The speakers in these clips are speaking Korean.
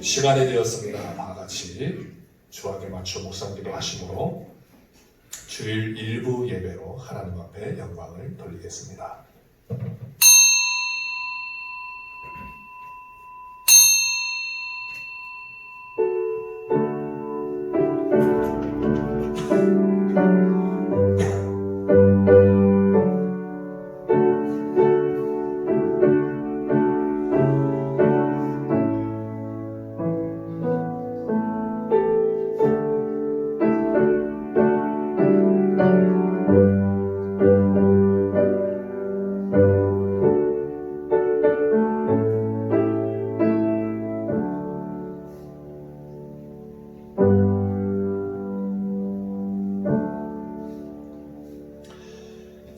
시간이 되었습니다. 다 같이 주하게 맞춰 묵상기도 하심으로 주일 일부 예배로 하나님 앞에 영광을 돌리겠습니다.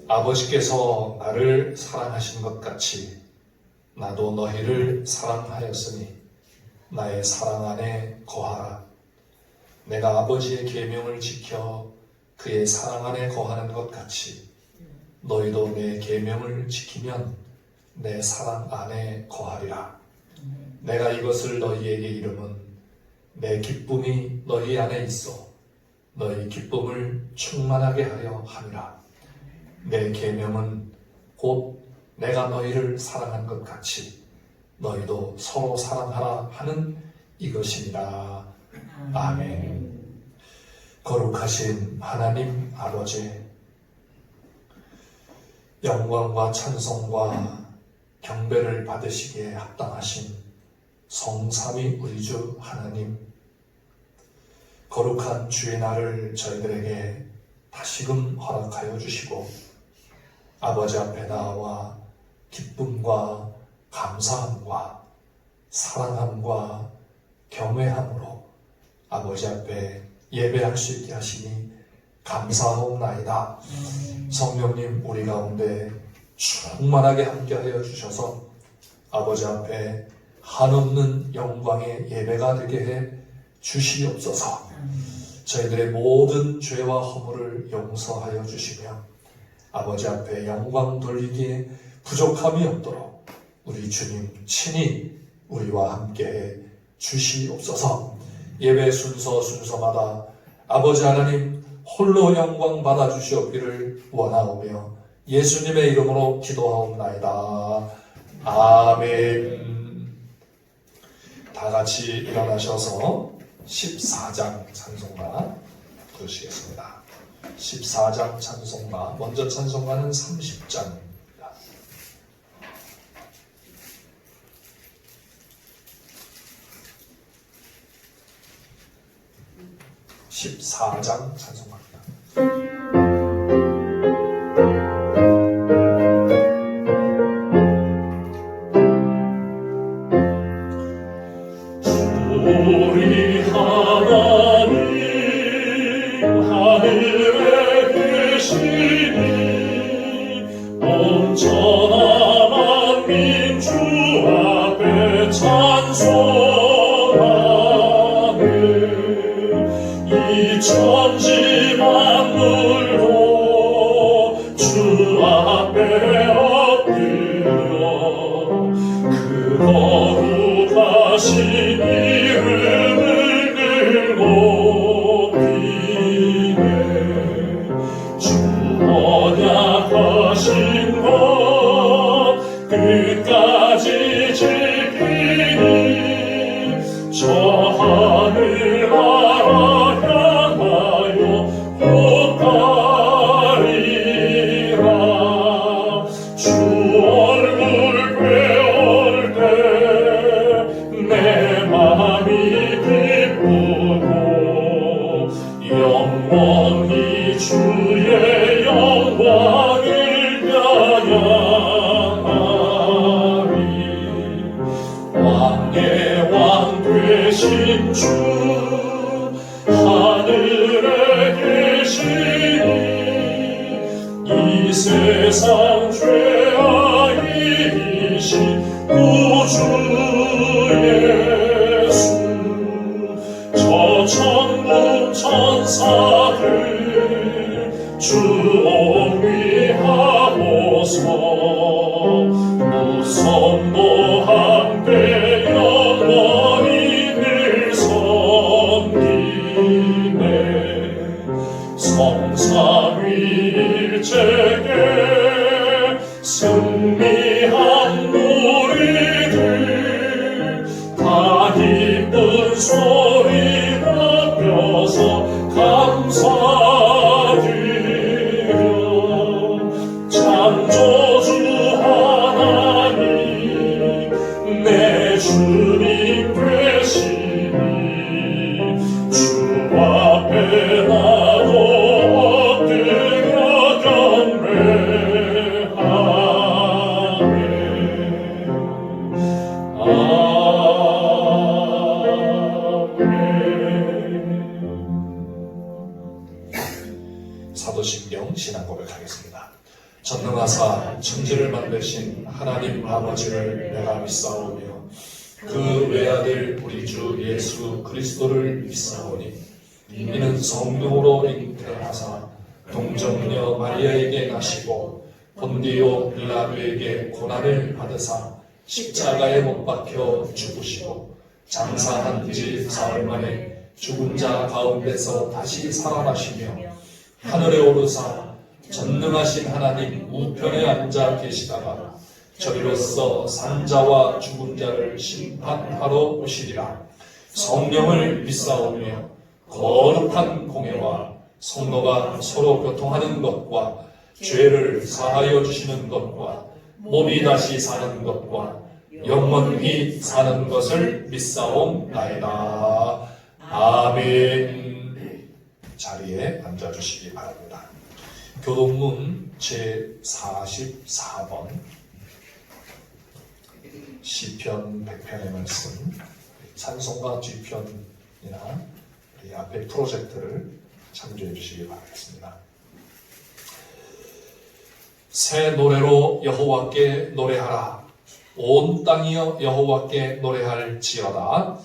아버지께서 나를 사랑하신 것 같이 나도 너희를 사랑하였으니 나의 사랑 안에 거하라. 내가 아버지의 계명을 지켜 그의 사랑 안에 거하는 것 같이 너희도 내 계명을 지키면 내 사랑 안에 거하리라. 내가 이것을 너희에게 이름은 내 기쁨이 너희 안에 있어 너희 기쁨을 충만하게 하려 함이라. 내 계명은 곧 내가 너희를 사랑한 것 같이 너희도 서로 사랑하라 하는 이것이니라. 아멘. 거룩하신 하나님 아버지, 영광과 찬송과 경배를 받으시기에 합당하신 성삼위 우리 주 하나님, 거룩한 주의 날을 저희들에게 다시금 허락하여 주시고 아버지 앞에 나와 기쁨과 감사함과 사랑함과 경외함으로 아버지 앞에 예배할 수 있게 하시니 감사하옵나이다. 성령님 우리 가운데 충만하게 함께하여 주셔서 아버지 앞에 한없는 영광의 예배가 되게 해 주시옵소서. 저희들의 모든 죄와 허물을 용서하여 주시며 아버지 앞에 영광 돌리기에 부족함이 없도록 우리 주님 친히 우리와 함께해 주시옵소서. 예배 순서마다 아버지 하나님 홀로 영광 받아 주시옵기를 원하오며 예수님의 이름으로 기도하옵나이다. 아멘. 다 같이 일어나셔서 14장 찬송가 부르시겠습니다. 14장 찬송가, 먼저 찬송가는 30장입니다. 14장 찬송가입니다. 우리 하나님 하늘에 계시니 온전한 만민 주 앞에 찬송하네. 이 천지 만물도 주 앞에 엎드려 그 거룩하신 이름을 늘 높이네. 주 언약하신 것 끝까지 지키니 저 하늘 나라 향하여 곧 가리라. 주 얼굴 뵈올 때 내 마음이 기쁘고 영원히 주의 영광을 찬양하리. 왕의 왕 되신 주 하늘에 계시니 이 세상 죄아이신 구주 예수 저 천군 천사들 주 옹위하고서 무선도 함께 영원히 큰 소리 높여서 감사드려 창조주 하나님 내 주님 되시니 주 앞에 나도 엎드려 경배하네. 사도신경 신앙 고백하겠습니다. 전능하사 천지를 만드신 하나님 아버지를 내가 믿사오며 그 외아들 우리 주 예수 그리스도를 믿사오니 이는 성령으로 잉태하사 동정녀 마리아에게 나시고 본디오 빌라도에게 고난을 받으사 십자가에 못 박혀 죽으시고 장사한 지 사흘 만에 죽은 자 가운데서 다시 살아나시며 하늘에 오르사 전능하신 하나님 우편에 앉아 계시다가 저리로서 산자와 죽은 자를 심판하러 오시리라. 성령을 믿사오며 거룩한 공회와 성도가 서로 교통하는 것과 죄를 사하여 주시는 것과 몸이 다시 사는 것과 영원히 사는 것을 믿사옵나이다. 아멘. 자리에 앉아주시기 바랍니다. 교동문 제44번 시편 100편의 말씀 찬송가 뒤편이나 이 앞에 프로젝트를 참조해 주시기 바라겠습니다. 새 노래로 여호와께 노래하라. 온 땅이여 여호와께 노래할지어다.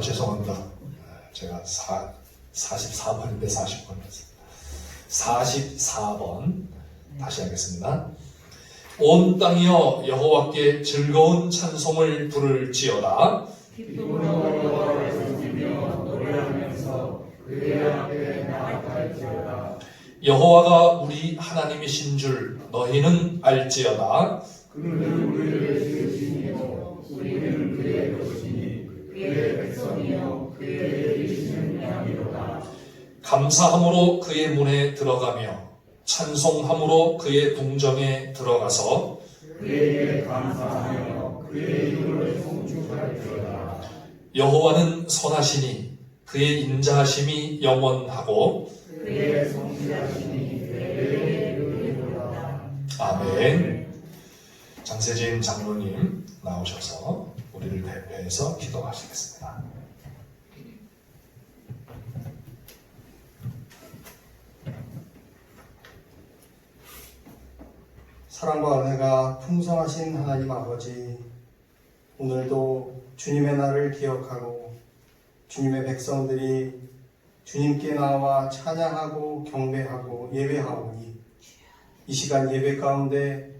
죄송합니다. 제가 44번인데 40번이었어요. 44번 다시 하겠습니다. 온 땅이여 여호와께 즐거운 찬송을 부를지어다. 기쁨으로 여호와를 섬기며 노래하면서 그의 앞에 나아갈지어다. 여호와가 우리 하나님이신 줄 너희는 알지어다. 그는 우리를 지으시니요 우리는 그의 것이니 그의 백성이요 그의 이르시는 양이로다. 감사함으로 그의 문에 들어가며 찬송함으로 그의 궁정에 들어가서 그에게 감사하며 그의 이름을 송축할지어다. 여호와는 선하시니 그의 인자하심이 영원하고 그의 성실하심이 대대에 이르리로다. 아멘. 장세진 장로님 나오셔서 우리를 대표해서 기도하시겠습니다. 사랑과 은혜가 풍성하신 하나님 아버지, 오늘도 주님의 날을 기억하고 주님의 백성들이 주님께 나와 찬양하고 경배하고 예배하오니 이 시간 예배 가운데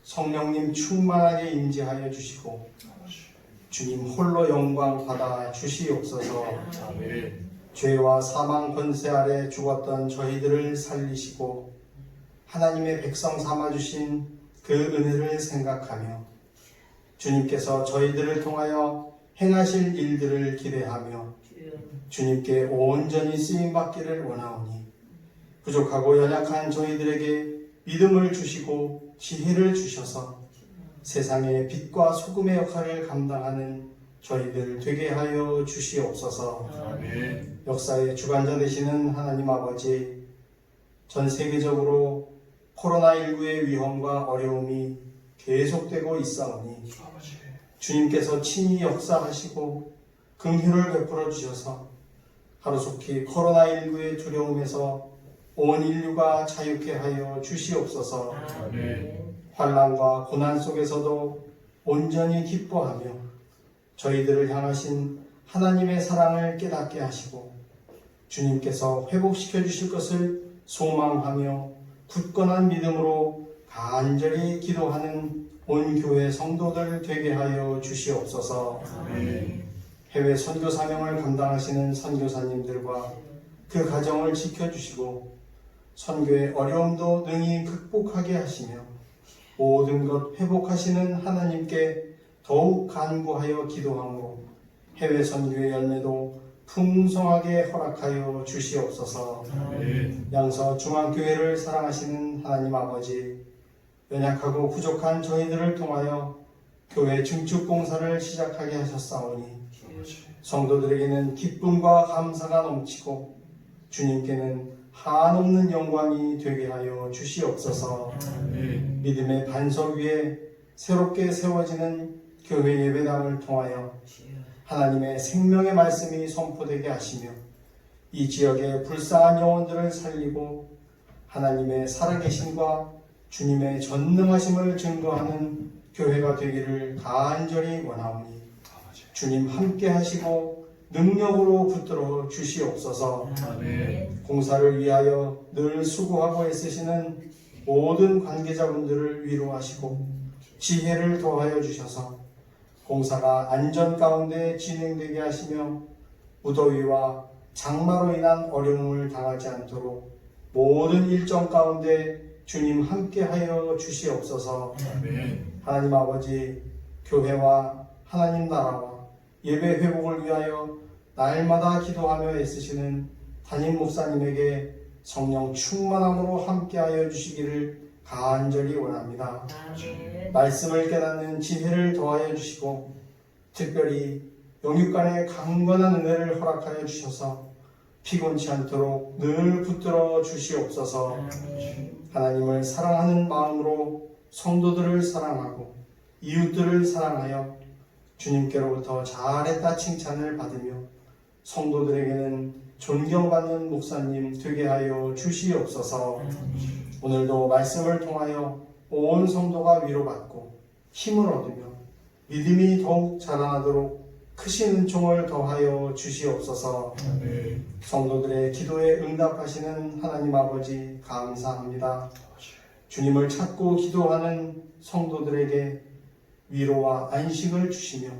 성령님 충만하게 임재하여 주시고 주님 홀로 영광 받아 주시옵소서. 아멘. 죄와 사망 권세 아래 죽었던 저희들을 살리시고 하나님의 백성 삼아주신 그 은혜를 생각하며 주님께서 저희들을 통하여 행하실 일들을 기대하며 주님께 온전히 쓰임받기를 원하오니 부족하고 연약한 저희들에게 믿음을 주시고 지혜를 주셔서 세상의 빛과 소금의 역할을 감당하는 저희들 되게 하여 주시옵소서. 아멘. 역사의 주관자 되시는 하나님 아버지, 전 세계적으로 코로나19의 위험과 어려움이 계속되고 있사오니 주님께서 친히 역사하시고 긍휼을 베풀어 주셔서 하루속히 코로나19의 두려움에서 온 인류가 자유케 하여 주시옵소서. 아멘. 환난과 고난 속에서도 온전히 기뻐하며 저희들을 향하신 하나님의 사랑을 깨닫게 하시고 주님께서 회복시켜 주실 것을 소망하며 굳건한 믿음으로 간절히 기도하는 온 교회 성도들 되게 하여 주시옵소서. 아멘. 해외 선교 사명을 감당하시는 선교사님들과 그 가정을 지켜주시고 선교의 어려움도 능히 극복하게 하시며 모든 것 회복하시는 하나님께 더욱 간구하여 기도하므로 해외 선교의 열매도 풍성하게 허락하여 주시옵소서. 양서 중앙교회를 사랑하시는 하나님 아버지, 연약하고 부족한 저희들을 통하여 교회 증축 봉사를 시작하게 하셨사오니 성도들에게는 기쁨과 감사가 넘치고 주님께는 한없는 영광이 되게 하여 주시옵소서. 믿음의 반석 위에 새롭게 세워지는 교회 예배당을 통하여 하나님의 생명의 말씀이 선포되게 하시며 이 지역의 불쌍한 영혼들을 살리고 하나님의 살아계심과 주님의 전능하심을 증거하는 교회가 되기를 간절히 원하오니 주님 함께 하시고 능력으로 붙들어 주시옵소서. 공사를 위하여 늘 수고하고 애쓰시는 모든 관계자분들을 위로하시고 지혜를 더하여 주셔서 공사가 안전 가운데 진행되게 하시며 무더위와 장마로 인한 어려움을 당하지 않도록 모든 일정 가운데 주님 함께하여 주시옵소서. 하나님 아버지, 교회와 하나님 나라와 예배 회복을 위하여 날마다 기도하며 애쓰시는 담임 목사님에게 성령 충만함으로 함께하여 주시기를 간절히 원합니다. 말씀을 깨닫는 지혜를 더하여 주시고 특별히 영육간의 강건한 은혜를 허락하여 주셔서 피곤치 않도록 늘 붙들어 주시옵소서. 하나님을 사랑하는 마음으로 성도들을 사랑하고 이웃들을 사랑하여 주님께로부터 잘했다 칭찬을 받으며 성도들에게는 존경받는 목사님 되게 하여 주시옵소서. 오늘도 말씀을 통하여 온 성도가 위로받고 힘을 얻으며 믿음이 더욱 자라나도록 크신 은총을 더하여 주시옵소서. 성도들의 기도에 응답하시는 하나님 아버지 감사합니다. 주님을 찾고 기도하는 성도들에게 위로와 안식을 주시며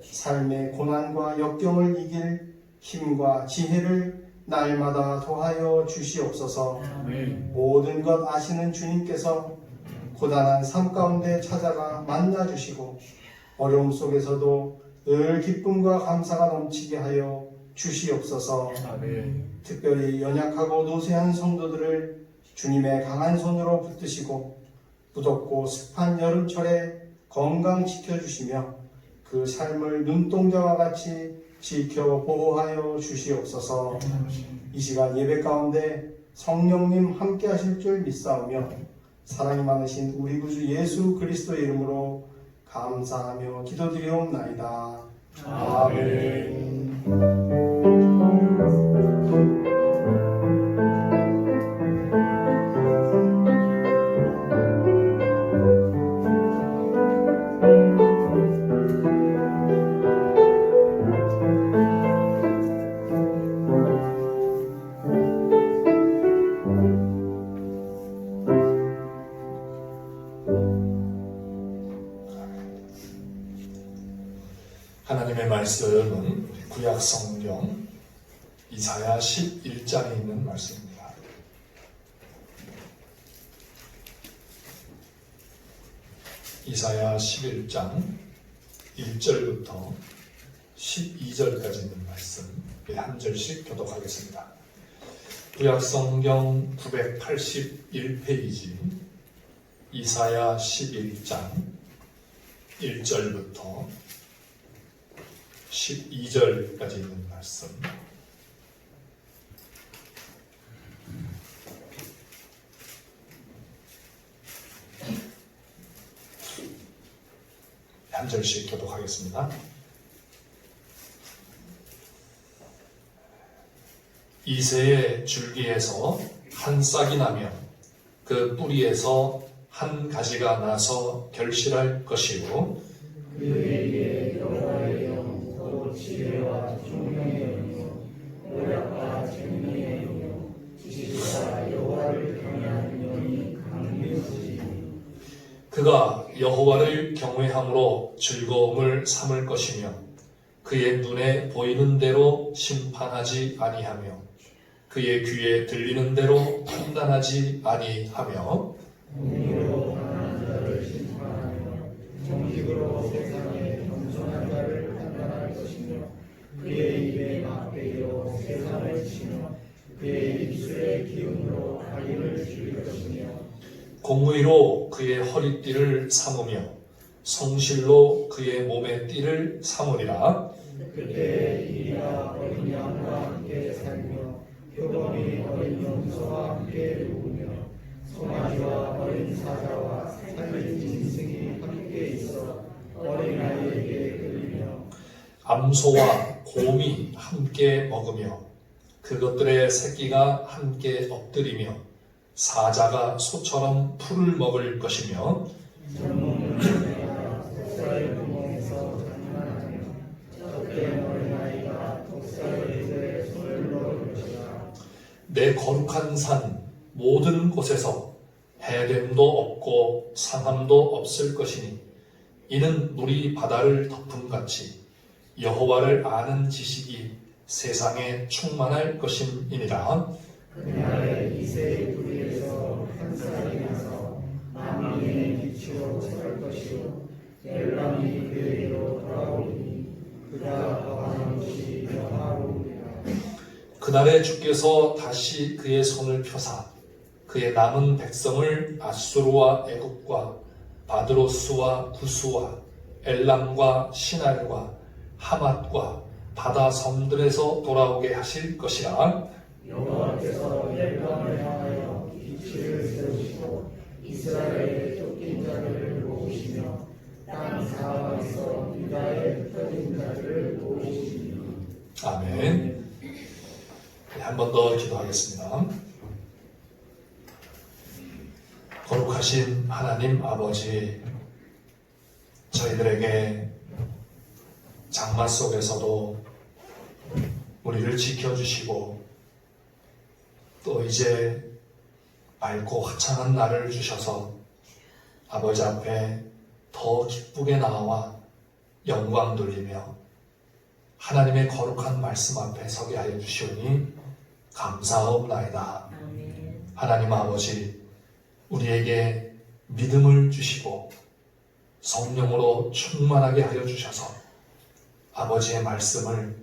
삶의 고난과 역경을 이길 힘과 지혜를 날마다 더하여 주시옵소서. 모든 것 아시는 주님께서 고단한 삶 가운데 찾아가 만나주시고 어려움 속에서도 늘 기쁨과 감사가 넘치게 하여 주시옵소서. 특별히 연약하고 노쇠한 성도들을 주님의 강한 손으로 붙드시고 무덥고 습한 여름철에 건강 지켜주시며 그 삶을 눈동자와 같이 지켜 보호하여 주시옵소서. 이 시간 예배 가운데 성령님 함께 하실 줄 믿사오며 사랑이 많으신 우리 구주 예수 그리스도의 이름으로 감사하며 기도드리옵나이다. 아멘. 하나님의 말씀은 구약 성경 이사야 11장에 있는 말씀입니다. 이사야 11장 1절부터 12절까지 있는 말씀 한 절씩 교독하겠습니다. 구약 성경 981페이지 이사야 11장 1절부터 12절까지 있는 말씀 한 절씩 교독하겠습니다. 이새의 줄기에서 한 싹이 나며 그 뿌리에서 한 가지가 나서 결실할 것이요 그에게 여호와의 영, 곧 지혜와 총명의 영이요 오략과 재능의 영이요 지식과 여호와를 경외하는 영이 강림하시리니 그가 여호와를 경외함으로 즐거움을 삼을 것이며 그의 눈에 보이는 대로 심판하지 아니하며 그의 귀에 들리는 대로 판단하지 아니하며 공의로 강한 자를 심판하며 정직으로 이로 세상의 겸손한 자를 판단할 것이며 그의 입에 막대기로 세상을 치며 그의 입술의 기운으로 악인을 죽일 것이며 공의로 그의 허리띠를 삼으며 성실로 그의 몸의 띠를 삼으리라. 그때 이리가 어린 양과 함께 살며 표범이 어린 염소와 함께 누우며 송아지와 어린 사자와 살린 짐승이 함께 있어 어린아이에게 끌리며 암소와 곰이 함께 먹으며 그것들의 새끼가 함께 엎드리며 사자가 소처럼 풀을 먹을 것이며 젊은 어린아이가 독사의 구멍에서 장난하며 젖된 어린아이가 독사의 입에 손을 넣을 것이라. 내 거룩한 산 모든 곳에서 해됨도 없고 상함도 없을 것이니 이는 물이 바다를 덮음같이 여호와를 아는 지식이 세상에 충만할 것임이니라. 그날에 이새의 뿌리에서 한 쌀이 나서 만민의 빛으로 설 것이요 열방이 그에게로 돌아오리니 그가 거하는 곳이 영화로우리라. 그날에 주께서 다시 그의 손을 펴사 그의 남은 백성을 아수르와 애굽과 바드로스와 구스와 엘람과 시날과 하맛과 바다 섬들에서 돌아오게 하실 것이라. 여호와께서 열방을 향하여 빛을 세우시고 이스라엘의 쫓긴 자들을 모으시며 땅 사방에서 유다의 흩어진 자들을 모으시니. 아멘. 한 번 더 기도하겠습니다. 거룩하신 하나님 아버지, 저희들에게 장마 속에서도 우리를 지켜주시고 또 이제 맑고 화창한 날을 주셔서 아버지 앞에 더 기쁘게 나와 영광 돌리며 하나님의 거룩한 말씀 앞에 서게 하여 주시오니 감사하옵나이다. 하나님 아버지, 우리에게 믿음을 주시고 성령으로 충만하게 하여 주셔서 아버지의 말씀을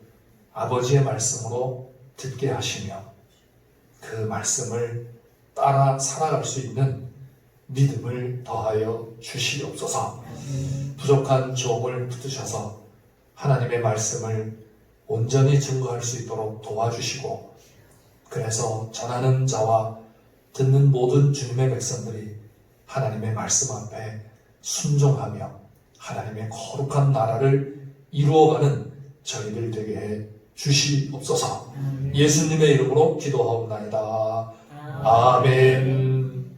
아버지의 말씀으로 듣게 하시며 그 말씀을 따라 살아갈 수 있는 믿음을 더하여 주시옵소서. 부족한 종을 붙드셔서 하나님의 말씀을 온전히 증거할 수 있도록 도와주시고 그래서 전하는 자와 듣는 모든 주님의 백성들이 하나님의 말씀 앞에 순종하며 하나님의 거룩한 나라를 이루어가는 저희들 되게 해 주시옵소서. 예수님의 이름으로 기도하옵나이다. 아멘.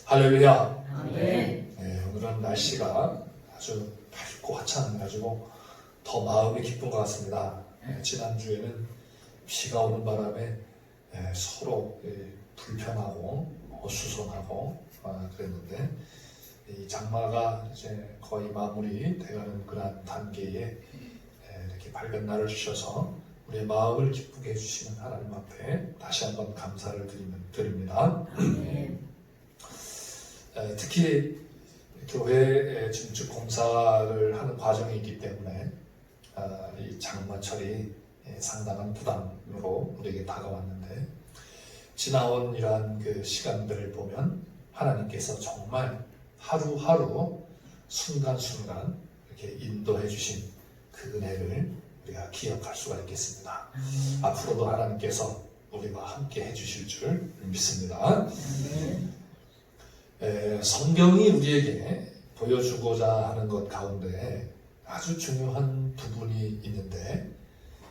할렐루야. 네, 오늘은 날씨가 아주 밝고 화창해가지고 더 마음이 기쁜 것 같습니다. 지난주에는 비가 오는 바람에 서로 불편하고 어수선하고 그랬는데 이 장마가 이제 거의 마무리 돼가는 그런 단계에 이렇게 밝은 날을 주셔서 우리의 마음을 기쁘게 해주시는 하나님 앞에 다시 한번 감사를 드립니다. 특히 교회 증축 공사를 하는 과정이 있기 때문에 이 장마철이 상당한 부담으로 우리에게 다가왔는데 지나온 이러한 그 시간들을 보면 하나님께서 정말 하루하루 순간순간 이렇게 인도해 주신 그 은혜를 우리가 기억할 수가 있겠습니다. 앞으로도 하나님께서 우리와 함께 해주실 줄 믿습니다. 성경이 우리에게 보여주고자 하는 것 가운데 아주 중요한 부분이 있는데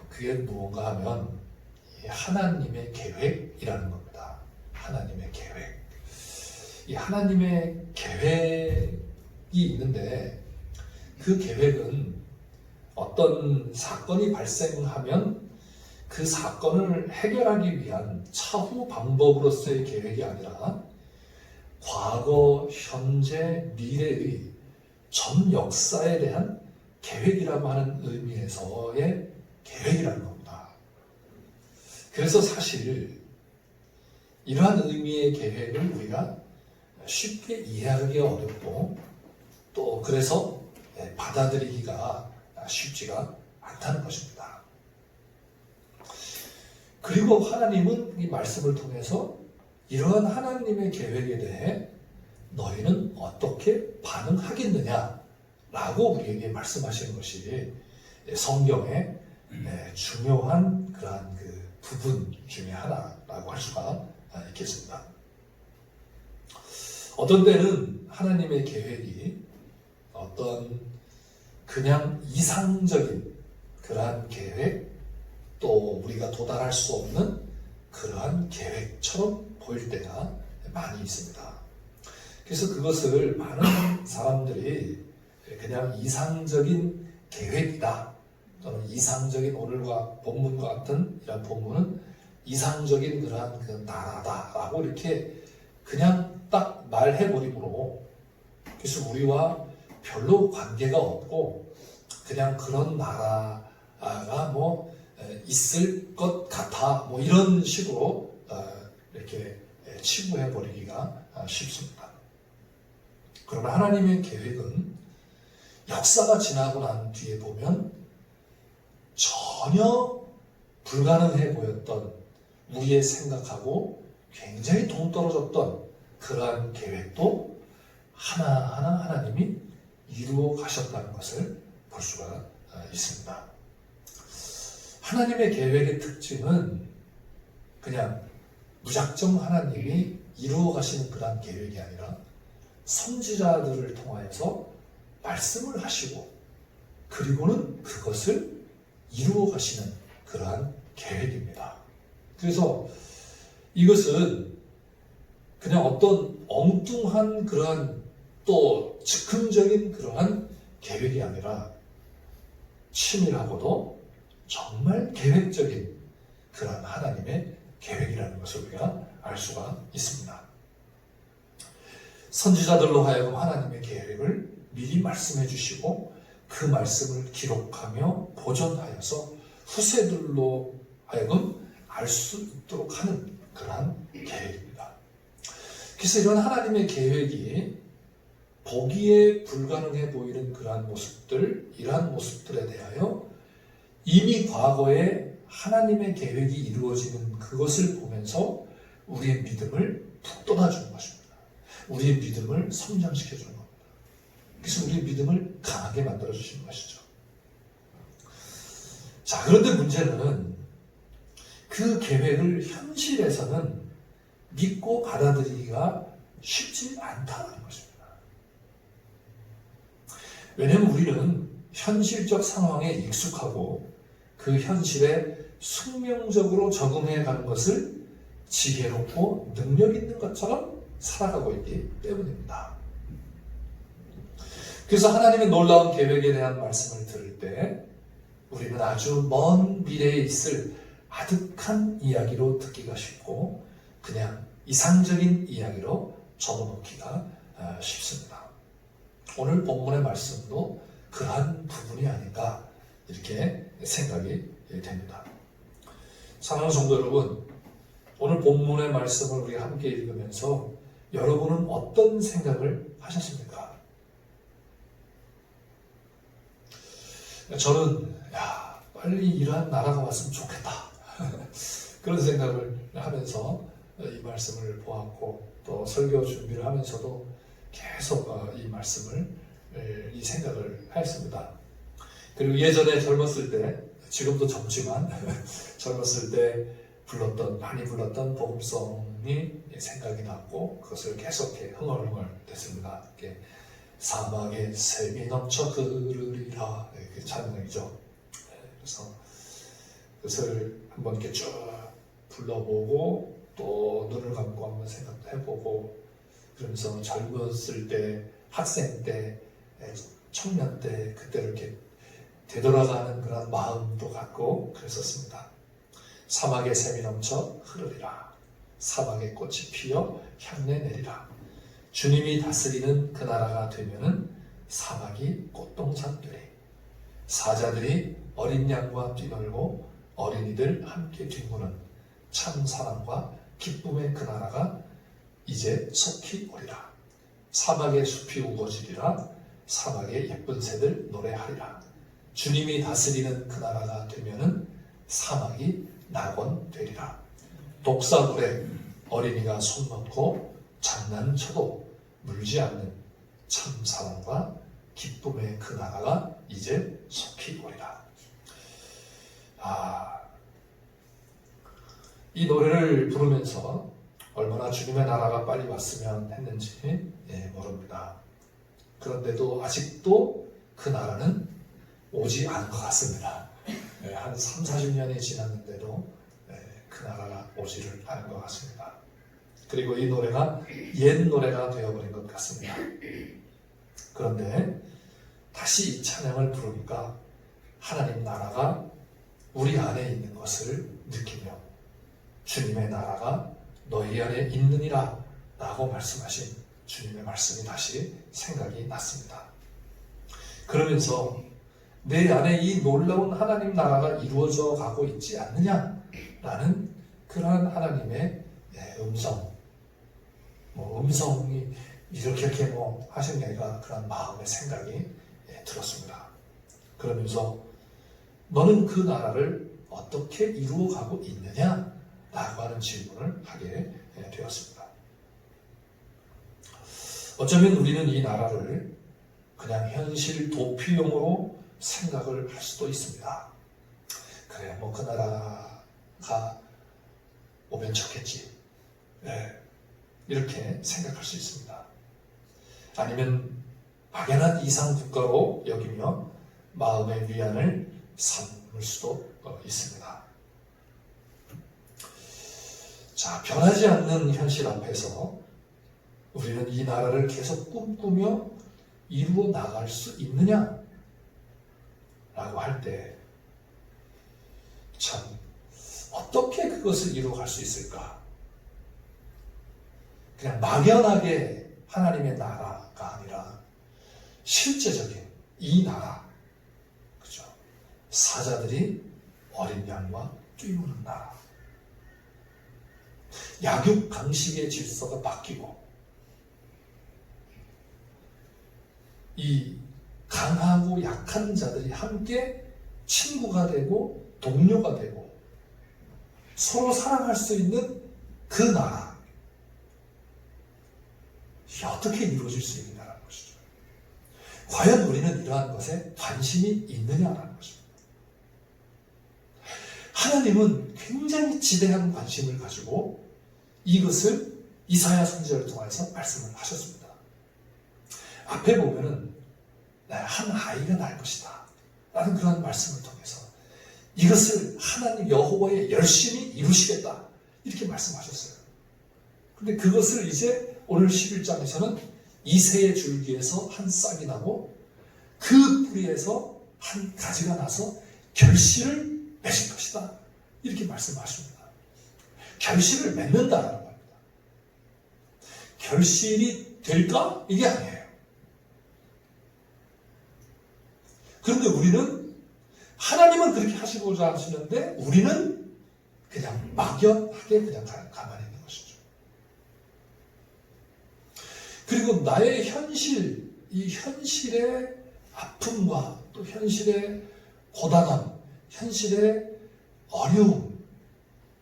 그게 무언가 하면 하나님의 계획이라는 겁니다. 하나님의 계획. 이 하나님의 계획이 있는데 그 계획은 어떤 사건이 발생하면 그 사건을 해결하기 위한 차후 방법으로서의 계획이 아니라 과거, 현재, 미래의 전 역사에 대한 계획이라고 하는 의미에서의 계획이라는 겁니다. 그래서 사실 이러한 의미의 계획을 우리가 쉽게 이해하기가 어렵고 또 그래서 받아들이기가 쉽지가 않다는 것입니다. 그리고 하나님은 이 말씀을 통해서 이러한 하나님의 계획에 대해 너희는 어떻게 반응하겠느냐라고 우리에게 말씀하시는 것이 성경의 중요한 그러한 그 부분 중에 하나라고 할 수가 있겠습니다. 어떤 때는 하나님의 계획이 어떤 그냥 이상적인 그러한 계획, 또 우리가 도달할 수 없는 그러한 계획처럼 보일 때가 많이 있습니다. 그래서 그것을 많은 사람들이 그냥 이상적인 계획이다, 또는 이상적인 오늘과 본문과 같은 이런 본문은 이상적인 그러한 그 나라다라고 이렇게 그냥 딱 말해버림으로, 그래서 우리와 별로 관계가 없고 그냥 그런 나라가 뭐 있을 것 같아, 뭐 이런 식으로 이렇게 치부해 버리기가 쉽습니다. 그러나 하나님의 계획은 역사가 지나고 난 뒤에 보면 전혀 불가능해 보였던, 우리의 생각하고 굉장히 동떨어졌던 그러한 계획도 하나하나 하나님이 이루어 가셨다는 것을 볼 수가 있습니다. 하나님의 계획의 특징은 그냥 무작정 하나님이 이루어 가시는 그러한 계획이 아니라 선지자들을 통하여서 말씀을 하시고 그리고는 그것을 이루어 가시는 그러한 계획입니다. 그래서 이것은 그냥 어떤 엉뚱한 그러한 또 즉흥적인 그러한 계획이 아니라 치밀하고도 정말 계획적인 그러한 하나님의 계획이라는 것을 우리가 알 수가 있습니다. 선지자들로 하여금 하나님의 계획을 미리 말씀해 주시고 그 말씀을 기록하며 보존하여서 후세들로 하여금 알 수 있도록 하는 그러한 계획입니다. 그래서 이런 하나님의 계획이 보기에 불가능해 보이는 그러한 모습들, 이러한 모습들에 대하여 이미 과거에 하나님의 계획이 이루어지는 그것을 보면서 우리의 믿음을 북돋아주는 것입니다. 우리의 믿음을 성장시켜주는 겁니다. 그래서 우리의 믿음을 강하게 만들어주시는 것이죠. 자, 그런데 문제는 그 계획을 현실에서는 믿고 받아들이기가 쉽지 않다는 것입니다. 왜냐하면 우리는 현실적 상황에 익숙하고 그 현실에 숙명적으로 적응해 가는 것을 지혜롭고 능력 있는 것처럼 살아가고 있기 때문입니다. 그래서 하나님의 놀라운 계획에 대한 말씀을 들을 때 우리는 아주 먼 미래에 있을 아득한 이야기로 듣기가 쉽고 그냥 이상적인 이야기로 접어놓기가 쉽습니다. 오늘 본문의 말씀도 그러한 부분이 아닌가 이렇게 생각이 됩니다. 사랑하는 성도 여러분, 오늘 본문의 말씀을 우리가 함께 읽으면서 여러분은 어떤 생각을 하셨습니까? 저는 빨리 이러한 나라가 왔으면 좋겠다 그런 생각을 하면서 이 말씀을 보았고 또 설교 준비를 하면서도 계속 이 말씀을, 이 생각을 하였습니다. 그리고 예전에 젊었을 때, 지금도 젊지만 젊었을 때 많이 불렀던 복음성이 생각이 났고 그것을 계속해 흥얼흥얼 됐습니다. 이렇게 사막에 샘이 넘쳐 흐르리라, 그 찬양이죠. 그래서 그것을 한번 이렇게 쭉 불러보고 또 눈을 감고 한번 생각도 해보고 그러면서 젊었을 때, 학생 때, 청년 때 그때를 이렇게 되돌아가는 그런 마음도 갖고 그랬었습니다. 사막에 샘이 넘쳐 흐르리라. 사막에 꽃이 피어 향내 내리라. 주님이 다스리는 그 나라가 되면은 사막이 꽃동산 되리. 사자들이 어린 양과 뛰놀고 어린이들 함께 뒹구는 참 사랑과 기쁨의 그 나라가 이제 속히 오리라. 사막의 숲이 우거지리라. 사막의 예쁜 새들 노래하리라. 주님이 다스리는 그 나라가 되면은 사막이 낙원되리라. 독사굴에 어린이가 손 넣고 장난쳐도 물지 않는 참 사랑과 기쁨의 그 나라가 이제 속히 오리라. 이 노래를 부르면서 얼마나 주님의 나라가 빨리 왔으면 했는지 모릅니다. 그런데도 아직도 그 나라는 오지 않은 것 같습니다. 한 3, 40년이 지났는데도 그 나라가 오지를 않은 것 같습니다. 그리고 이 노래가 옛 노래가 되어버린 것 같습니다. 그런데 다시 이 찬양을 부르니까 하나님 나라가 우리 안에 있는 것을 느끼며 주님의 나라가 너희 안에 있느니라 라고 말씀하신 주님의 말씀이 다시 생각이 났습니다. 그러면서 내 안에 이 놀라운 하나님 나라가 이루어져 가고 있지 않느냐라는 그러한 하나님의 음성이 이렇게 하신 게 아니라 그런 마음의 생각이 들었습니다. 그러면서 너는 그 나라를 어떻게 이루어가고 있느냐? 라고 하는 질문을 하게 되었습니다. 어쩌면 우리는 이 나라를 그냥 현실 도피용으로 생각을 할 수도 있습니다. 그래, 그 나라가 오면 좋겠지. 이렇게 생각할 수 있습니다. 아니면 막연한 이상 국가로 여기며 마음의 위안을 삼을 수도 있습니다. 자, 변하지 않는 현실 앞에서 우리는 이 나라를 계속 꿈꾸며 이루어 나갈 수 있느냐? 라고 할 때, 참, 어떻게 그것을 이루어갈 수 있을까? 그냥 막연하게 하나님의 나라가 아니라 실제적인 이 나라, 그죠? 사자들이 어린 양과 뛰노는 나라. 약육 강식의 질서가 바뀌고, 이 강하고 약한 자들이 함께 친구가 되고 동료가 되고 서로 사랑할 수 있는 그 나라. 이게 어떻게 이루어질 수 있느냐라는 것이죠. 과연 우리는 이러한 것에 관심이 있느냐라는 것입니다. 하나님은 굉장히 지대한 관심을 가지고 이것을 이사야 선지자를 통해서 말씀을 하셨습니다. 앞에 보면은 한 아이가 날 것이다 라는 그런 말씀을 통해서 이것을 하나님 여호와의 열심히 이루시겠다 이렇게 말씀하셨어요. 근데 그것을 이제 오늘 11장에서는 이새의 줄기에서 한 싹이 나고 그 뿌리에서 한 가지가 나서 결실을 맺을 것이다 이렇게 말씀하십니다. 결실을 맺는다라는 겁니다. 결실이 될까? 이게 아니에요. 그런데 우리는 하나님은 그렇게 하시고자 하시는데 우리는 그냥 막연하게 그냥 가만히 있는 것이죠. 그리고 나의 현실, 이 현실의 아픔과 또 현실의 고단함, 현실의 어려움,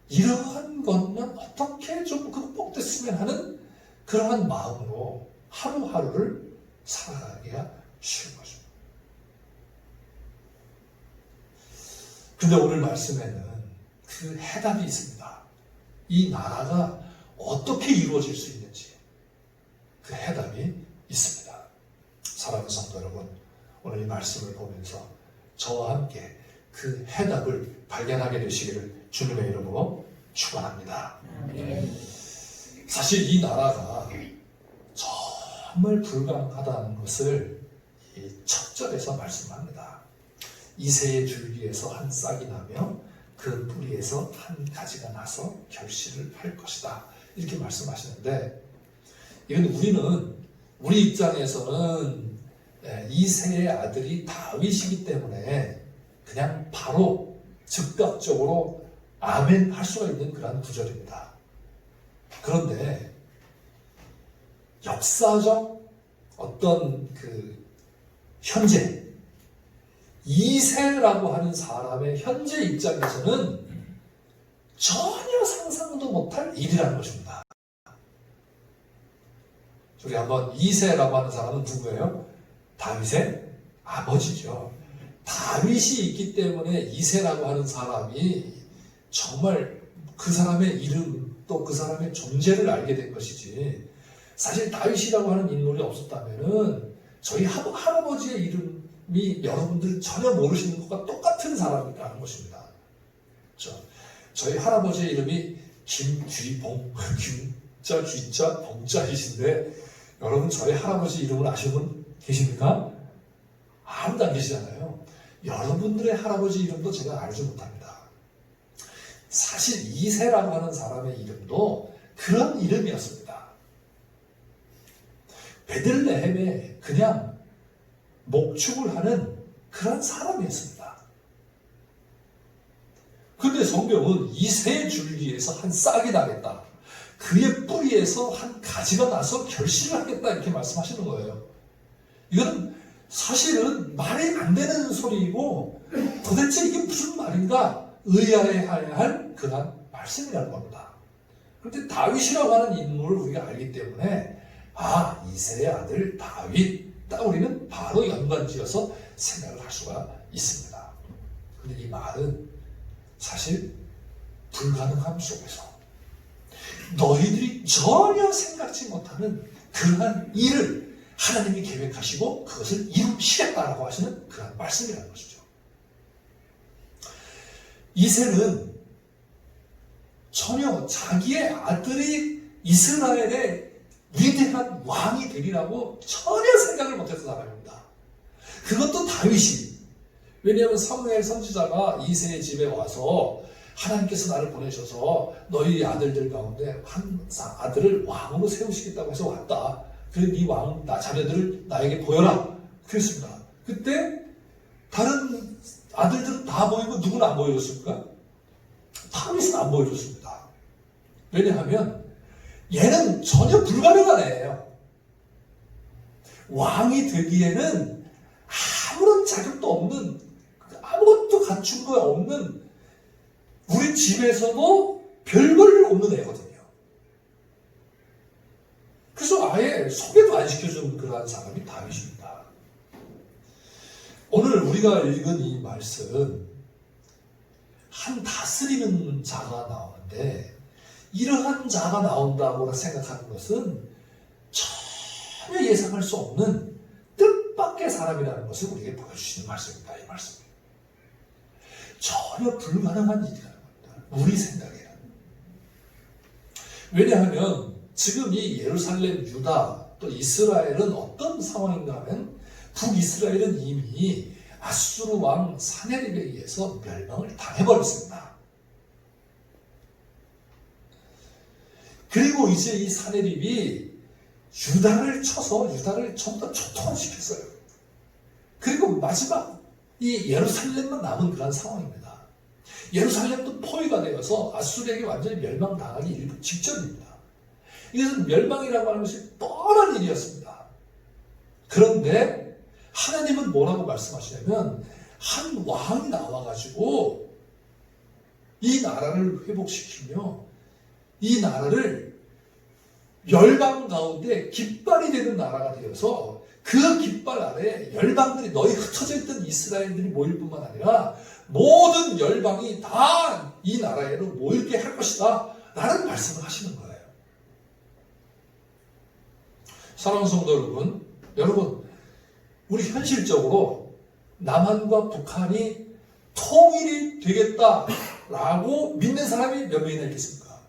이러한 것만 어떻게 좀 극복됐으면 하는 그러한 마음으로 하루하루를 살아가기가 쉬운 거죠. 근데 오늘 말씀에는 그 해답이 있습니다. 이 나라가 어떻게 이루어질 수 있는지 그 해답이 있습니다. 사랑하는 성도 여러분, 오늘 이 말씀을 보면서 저와 함께 그 해답을 발견하게 되시기를 주님의 이름으로 축원합니다. 사실 이 나라가 정말 불가능하다는 것을 이 첫 절에서 말씀합니다. 이새의 줄기에서 한 싹이 나며 그 뿌리에서 한 가지가 나서 결실을 할 것이다. 이렇게 말씀하시는데 이건 우리 입장에서는 이새의 아들이 다윗이기 때문에 그냥 바로 즉각적으로 아멘 할 수가 있는 그런 구절입니다. 그런데 역사적 어떤 그 현재 이새라고 하는 사람의 현재 입장에서는 전혀 상상도 못할 일이라는 것입니다. 우리 한번 이새라고 하는 사람은 누구예요? 다윗의 아버지죠. 다윗이 있기 때문에 이새라고 하는 사람이 정말 그 사람의 이름 또 그 사람의 존재를 알게 된 것이지, 사실 다윗이라고 하는 인물이 없었다면은 저희 할아버지의 이름이 여러분들 전혀 모르시는 것과 똑같은 사람이라는 것입니다. 그렇죠? 저희 할아버지의 이름이 김쥐봉, 김자, 쥐자, 봉자이신데 여러분 저희 할아버지 이름을 아시는 분 계십니까? 아무도 안 계시잖아요. 여러분들의 할아버지 이름도 제가 알지 못합니다. 사실 이새라고 하는 사람의 이름도 그런 이름이었습니다. 베들레헴에 그냥 목축을 하는 그런 사람이었습니다. 근데 성경은 이새의 줄기에서 한 싹이 나겠다, 그의 뿌리에서 한 가지가 나서 결실을 하겠다, 이렇게 말씀하시는 거예요. 이건 사실은 말이 안 되는 소리이고 도대체 이게 무슨 말인가 의아해야 할 그런 말씀이라는 겁니다. 그런데 다윗이라고 하는 인물을 우리가 알기 때문에 이새의 아들 다윗, 딱 우리는 바로 연관지어서 생각을 할 수가 있습니다. 그런데 이 말은 사실 불가능함 속에서 너희들이 전혀 생각지 못하는 그러한 일을 하나님이 계획하시고 그것을 이루시겠다라고 하시는 그런 말씀이라는 것이죠. 이새는 전혀 자기의 아들이 이스라엘의 위대한 왕이 되리라고 전혀 생각을 못했던 사람입니다. 그것도 다윗이. 왜냐하면 사무엘 선지자가 이새의 집에 와서 하나님께서 나를 보내셔서 너희 아들들 가운데 한 아들을 왕으로 세우시겠다고 해서 왔다. 그래서 네 왕, 자녀들을 나에게 보여라. 그랬습니다. 그때 다른 아들들은 다 보이고 누구는 안 보여줬습니까? 다윗은 안 보여줬습니다. 왜냐하면 얘는 전혀 불가능한 애예요. 왕이 되기에는 아무런 자격도 없는, 아무것도 갖춘 거 없는, 우리 집에서도 별볼 없는 애거든요. 그래서 아예 소개도 안 시켜준 그러한 사람이 다윗입니다. 오늘 우리가 읽은 이 말씀, 한 다스리는 자가 나오는데 이러한 자가 나온다고 생각하는 것은 전혀 예상할 수 없는 뜻밖의 사람이라는 것을 우리에게 보여주시는 말씀입니다. 이 말씀. 전혀 불가능한 일이라는 겁니다. 우리 생각에는. 왜냐하면 지금 이 예루살렘, 유다, 또 이스라엘은 어떤 상황인가 하면 북이스라엘은 이미 아수르 왕 사네립에 의해서 멸망을 당해버렸습니다. 그리고 이제 이 사네립이 유다를 쳐서 유다를 전부 다 초토화시켰어요. 그리고 마지막 이 예루살렘만 남은 그런 상황입니다. 예루살렘도 포위가 되어서 아수르에게 완전히 멸망당하기 일부 직전입니다. 이것은 멸망이라고 하는 것이 뻔한 일이었습니다. 그런데 하나님은 뭐라고 말씀하시냐면 한 왕이 나와가지고 이 나라를 회복시키며 이 나라를 열방 가운데 깃발이 되는 나라가 되어서 그 깃발 아래 열방들이, 너희 흩어져 있던 이스라엘들이 모일 뿐만 아니라 모든 열방이 다 이 나라에로 모이게 할 것이다 라는 말씀을 하시는 거예요. 사랑하는 성도 여러분, 우리 현실적으로 남한과 북한이 통일이 되겠다라고 믿는 사람이 몇 명이나 있겠습니까?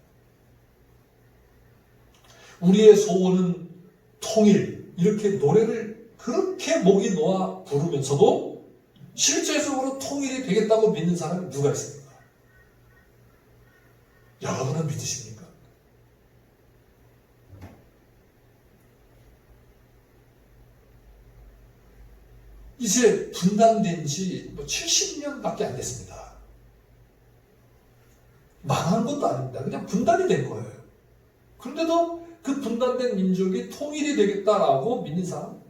우리의 소원은 통일, 이렇게 노래를 그렇게 목이 놓아 부르면서도 실제적으로 통일이 되겠다고 믿는 사람이 누가 있습니까? 여러분은 믿으십니까? 이제 분단된 지 70년밖에 안 됐습니다. 망한 것도 아닙니다. 그냥 분단이 된 거예요. 그런데도 그 분단된 민족이 통일이 되겠다라고 믿는 사람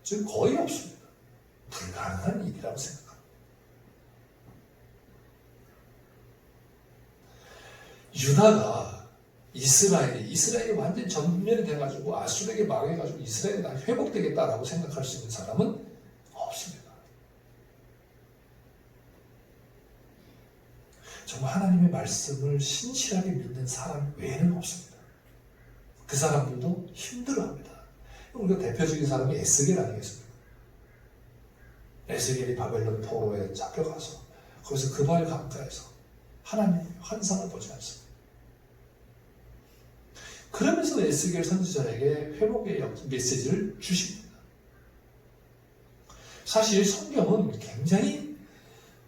즉 거의 없습니다. 불가능한 일이라고 생각합니다. 유다가 이스라엘이 완전히 전면이 돼가지고 아수르에게 망해가지고 이스라엘이 다 회복되겠다라고 생각할 수 있는 사람은 없습니다. 정말 하나님의 말씀을 신실하게 믿는 사람 외에는 없습니다. 그 사람들도 힘들어합니다. 우리가 대표적인 사람이 에스겔 아니겠습니까? 에스겔이 바벨론 포로에 잡혀가서 거기서 그 발 가까이서 하나님의 환상을 보지 않습니다. 그러면서 에스겔 선지자에게 회복의 메시지를 주십니다. 사실 성경은 굉장히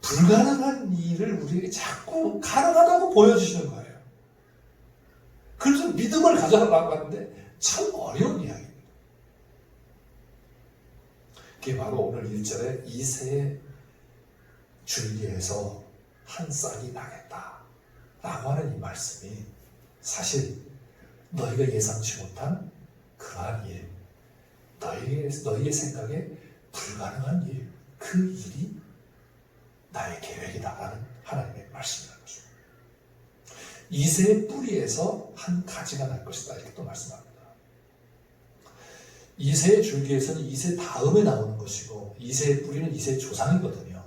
불가능한 일을 우리에게 자꾸 가능하다고 보여주시는 거예요. 그래서 믿음을 가져라고 하는데 참 어려운 이야기입니다. 그게 바로 오늘 1절에 이새의 줄기에서 한 싹이 나겠다 라고 하는 이 말씀이 사실 너희가 예상치 못한 그러한 일, 너희의 생각에 불가능한 일, 그 일이 나의 계획이다라는 하나님의 말씀이라는 것입니다. 이새의 뿌리에서 한 가지가 날 것이다 이렇게 또 말씀합니다. 이새의 줄기에서는 이새 다음에 나오는 것이고 이새의 뿌리는 이새의 조상이거든요.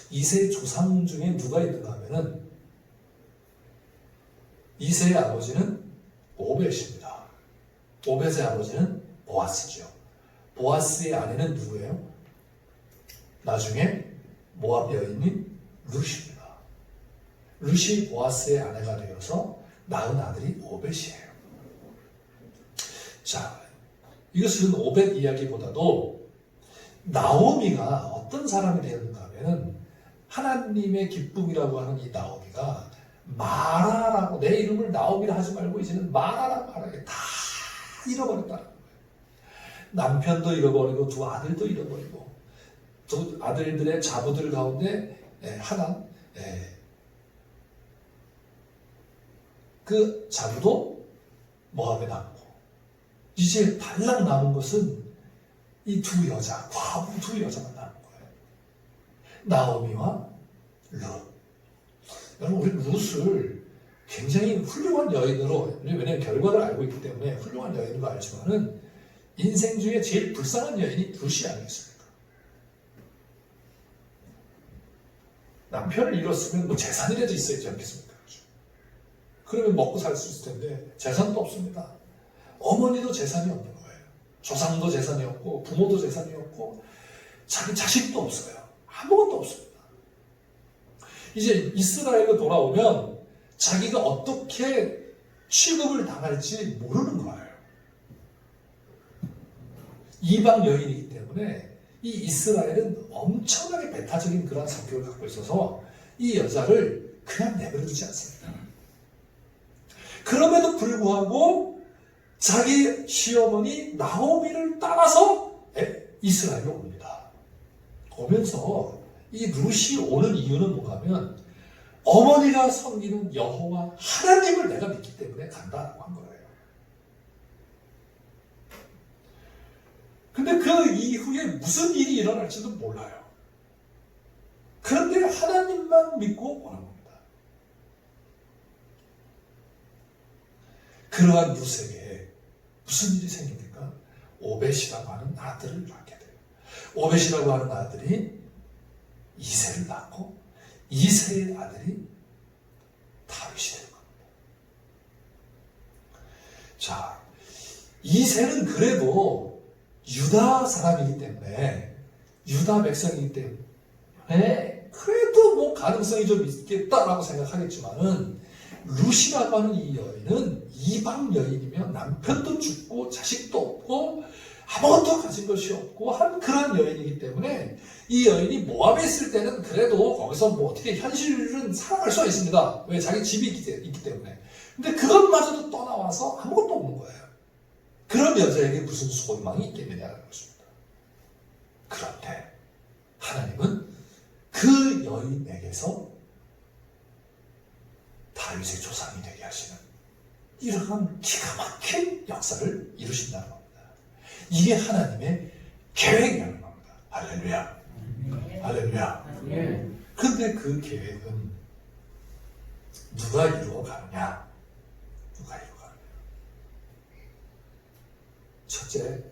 이새의 조상 중에 누가 있는가 하면은 이새의 아버지는 오벳입니다. 오벳의 아버지는 보아스죠. 보아스의 아내는 누구예요? 나중에 모압 여인인 룻입니다. 룻이 보아스의 아내가 되어서 낳은 아들이 오벳이에요. 자, 이것은 오벳 이야기보다도 나오미가 어떤 사람이 되었는가 하면은 하나님의 기쁨이라고 하는 이 나오미가 마라라고 내 이름을 나오미라 하지 말고 이제는 마라라고 하라게 다 잃어버렸다는 거예요. 남편도 잃어버리고 두 아들도 잃어버리고 두 아들들의 자부들 가운데 하나 그 자부도 모압에 남고 이제 달랑 남은 것은 이 두 여자, 과부 두 여자만 남은 거예요. 나오미와 룻. 여러분 우리 룻을 굉장히 훌륭한 여인으로, 왜냐하면 결과를 알고 있기 때문에 훌륭한 여인으로 알지만은 인생 중에 제일 불쌍한 여인이 룻이 아니겠습니까? 남편을 잃었으면 뭐 재산이라도 있어야지 않겠습니까? 그러면 먹고 살 수 있을 텐데 재산도 없습니다. 어머니도 재산이 없는 거예요. 조상도 재산이 없고 부모도 재산이 없고 자기 자식도 없어요. 아무것도 없습니다. 이제 이스라엘로 돌아오면 자기가 어떻게 취급을 당할지 모르는 거예요. 이방 여인이기 때문에 이 이스라엘은 엄청나게 배타적인 그런 성격을 갖고 있어서 이 여자를 그냥 내버려두지 않습니다. 그럼에도 불구하고 자기 시어머니 나오미를 따라서 이스라엘로 옵니다. 오면서 이 룻이 오는 이유는 뭔가 하면 어머니가 섬기는 여호와 하나님을 내가 믿기 때문에 간다라고 한 거예요. 근데 그 이후에 무슨 일이 일어날지도 몰라요. 그런데 하나님만 믿고 오는 겁니다. 그러한 룻에게 무슨 일이 생깁니까? 오벳이라고 하는 아들을 낳게 돼요. 오벳이라고 하는 아들이 이새를 낳고 이새의 아들이 다윗이 되는 겁니다. 자, 이새는 그래도 유다 사람이기 때문에 유다 백성이기 때문에 그래도 뭐 가능성이 좀 있겠다라고 생각하겠지만은 룻이라고 하는 이 여인은 이방 여인이며 남편도 죽고 자식도 없고 아무것도 가진 것이 없고 한 그런 여인이기 때문에 이 여인이 모압에 있을 때는 그래도 거기서 뭐 어떻게 현실은 살아갈 수가 있습니다. 왜? 자기 집이 있기 때문에. 근데 그것마저도 떠나와서 아무것도 없는 거예요. 그런 여자에게 무슨 소망이 있겠느냐는 것입니다. 그런데 하나님은 그 여인에게서 다윗의 조상이 되게 하시는 이러한 기가 막힌 역사를 이루신다는 겁니다. 이게 하나님의 계획이라는 겁니다. 할렐루야. 할렐루야. 예. 근데 그 계획은 누가 이루어가느냐? 누가 이루어가느냐? 첫째,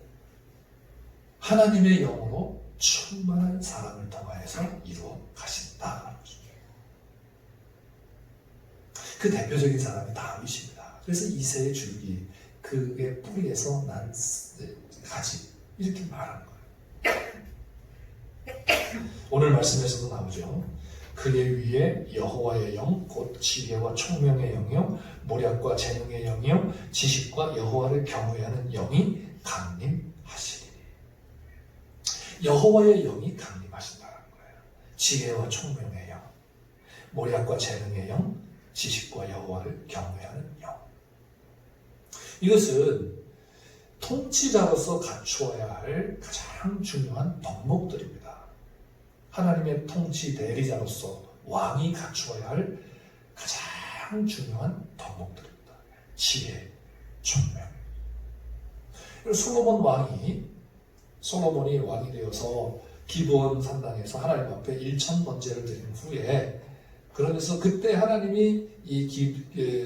하나님의 영으로 충만한 사람을 통하여서 이루어 가신다. 그 대표적인 사람이 다윗입니다. 그래서 이새의 줄기, 그의 뿌리에서 난 가지, 이렇게 말하는 거예요. 오늘 말씀에서도 나오죠. 그의 위에 여호와의 영, 곧 지혜와 총명의 영이요, 모략과 재능의 영이요, 지식과 여호와를 경외하는 영이 강림하시리니. 여호와의 영이 강림하신다는 거예요. 지혜와 총명의 영, 모략과 재능의 영, 지식과 여호와를 경외하는 영. 이것은 통치자로서 갖추어야 할 가장 중요한 덕목들입니다. 하나님의 통치 대리자로서 왕이 갖추어야 할 가장 중요한 덕목들입니다. 지혜, 총명. 솔로몬이 왕이 되어서 기브온 산당에서 하나님 앞에 1000번제를 드린 후에, 그러면서 그때 하나님이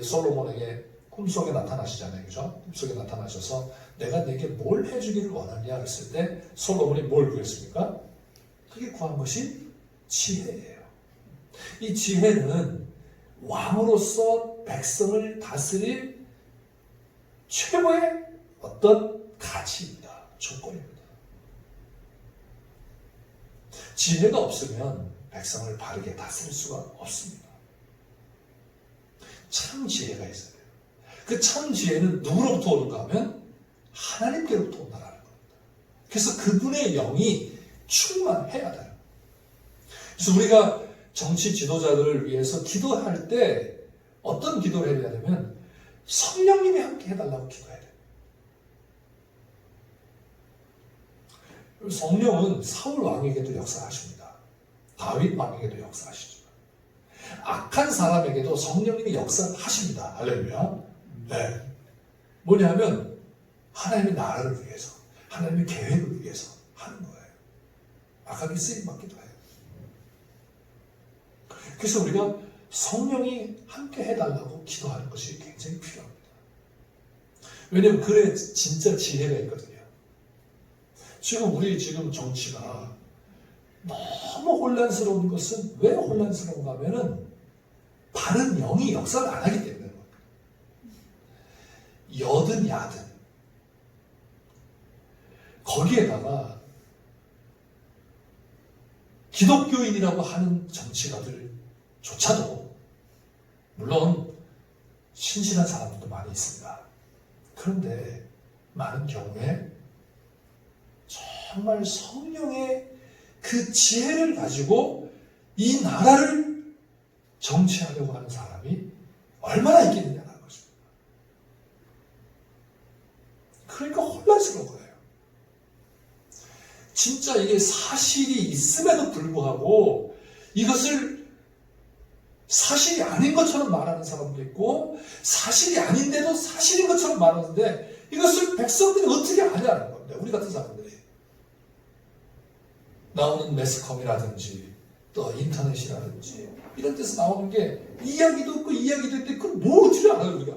솔로몬에게 꿈속에 나타나시잖아요. 그죠? 꿈속에 나타나셔서 내가 내게 뭘 해주기를 원하냐 했을 때 솔로몬이 뭘 구했습니까? 그게 구한 것이 지혜예요. 이 지혜는 왕으로서 백성을 다스릴 최고의 어떤 가치입니다. 조건입니다. 지혜가 없으면 백성을 바르게 다스릴 수가 없습니다. 참 지혜가 있어야 돼요. 그 참 지혜는 누구로부터 오는가 하면 하나님께로부터 온다는 겁니다. 그래서 그분의 영이 충만해야 돼요. 그래서 우리가 정치 지도자들을 위해서 기도할 때 어떤 기도를 해야 되냐면 성령님이 함께 해달라고 기도해야 돼요. 성령은 사울 왕에게도 역사하십니다. 다윗 왕에게도 역사하시죠. 악한 사람에게도 성령님이 역사하십니다. 할렐루야. 네. 뭐냐면 하나님의 나라를 위해서, 하나님의 계획을 위해서 하는 거예요. 악하게 쓰임받기도 해요. 그래서 우리가 성령이 함께 해달라고 기도하는 것이 굉장히 필요합니다. 왜냐하면 그래 진짜 지혜가 있거든요. 우리 정치가 너무 혼란스러운 것은 왜 혼란스러운가 하면은 바른 영이 역사를 안 하기 때문에 여든 야든 거기에다가 기독교인이라고 하는 정치가들조차도 물론 신실한 사람들도 많이 있습니다. 그런데 많은 경우에 정말 성령의 그 지혜를 가지고 이 나라를 정치하려고 하는 사람이 얼마나 있겠느냐는 것입니다. 그러니까 혼란스러운 거예요. 진짜 이게 사실이 있음에도 불구하고 이것을 사실이 아닌 것처럼 말하는 사람도 있고 사실이 아닌데도 사실인 것처럼 말하는데 이것을 백성들이 어떻게 아냐는 겁니다. 우리 같은 사람들이. 나오는 매스컴이라든지 또 인터넷이라든지 이런 데서 나오는 게 이야기도 없고 이야기도 있는데 그걸 뭘 어떻게 알아요 우리가.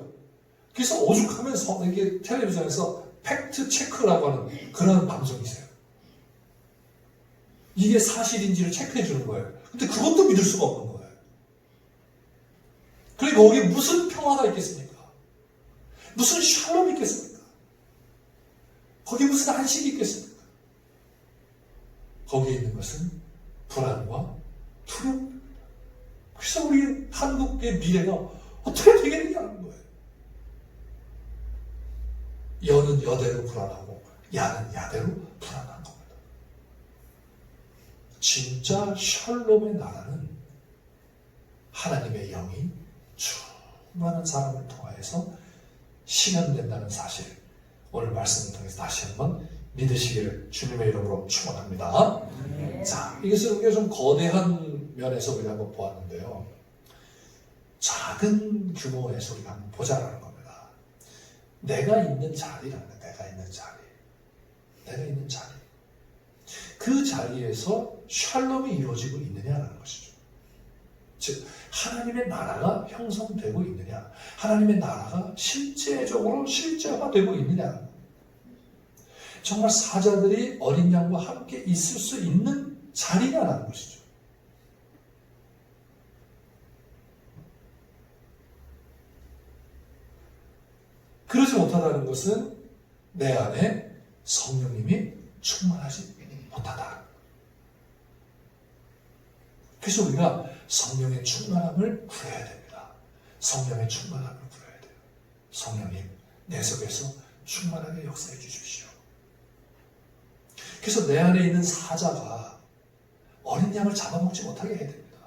그래서 오죽하면 이게 텔레비전에서 팩트 체크라고 하는 그런 방송이 있어요. 이게 사실인지를 체크해 주는 거예요. 근데 그것도 믿을 수가 없는 거예요. 그러니까 거기에 무슨 평화가 있겠습니까? 무슨 샬롬이 있겠습니까? 거기에 무슨 안식이 있겠습니까? 거기에 있는 것은 불안과 두려움입니다. 그래서 우리 한국의 미래가 어떻게 되겠느냐는 거예요. 여는 여대로 불안하고 야는 야대로 불안한 겁니다. 진짜 샬롬의 나라는 하나님의 영이 충만한 사람을 통하여서 실현된다는 사실, 오늘 말씀을 통해서 다시 한번 믿으시기를 주님의 이름으로 축원합니다. 자, 이것을 우리가 좀 거대한 면에서 우리가 한번 보았는데요. 작은 규모에서 우리가 한번 보자라는 겁니다. 내가 있는 자리라는 거예요. 내가 있는 자리. 그 자리에서 샬롬이 이루어지고 있느냐라는 것이죠. 즉 하나님의 나라가 형성되고 있느냐, 하나님의 나라가 실제적으로 실제화되고 있느냐. 정말 사자들이 어린 양과 함께 있을 수 있는 자리냐라는 것이죠. 그러지 못하다는 것은 내 안에 성령님이 충만하지 못하다. 그래서 우리가 성령의 충만함을 구해야 됩니다. 성령의 충만함을 구해야 돼요. 성령님, 내 속에서 충만하게 역사해 주십시오. 그래서 내 안에 있는 사자가 어린 양을 잡아먹지 못하게 해야 됩니다.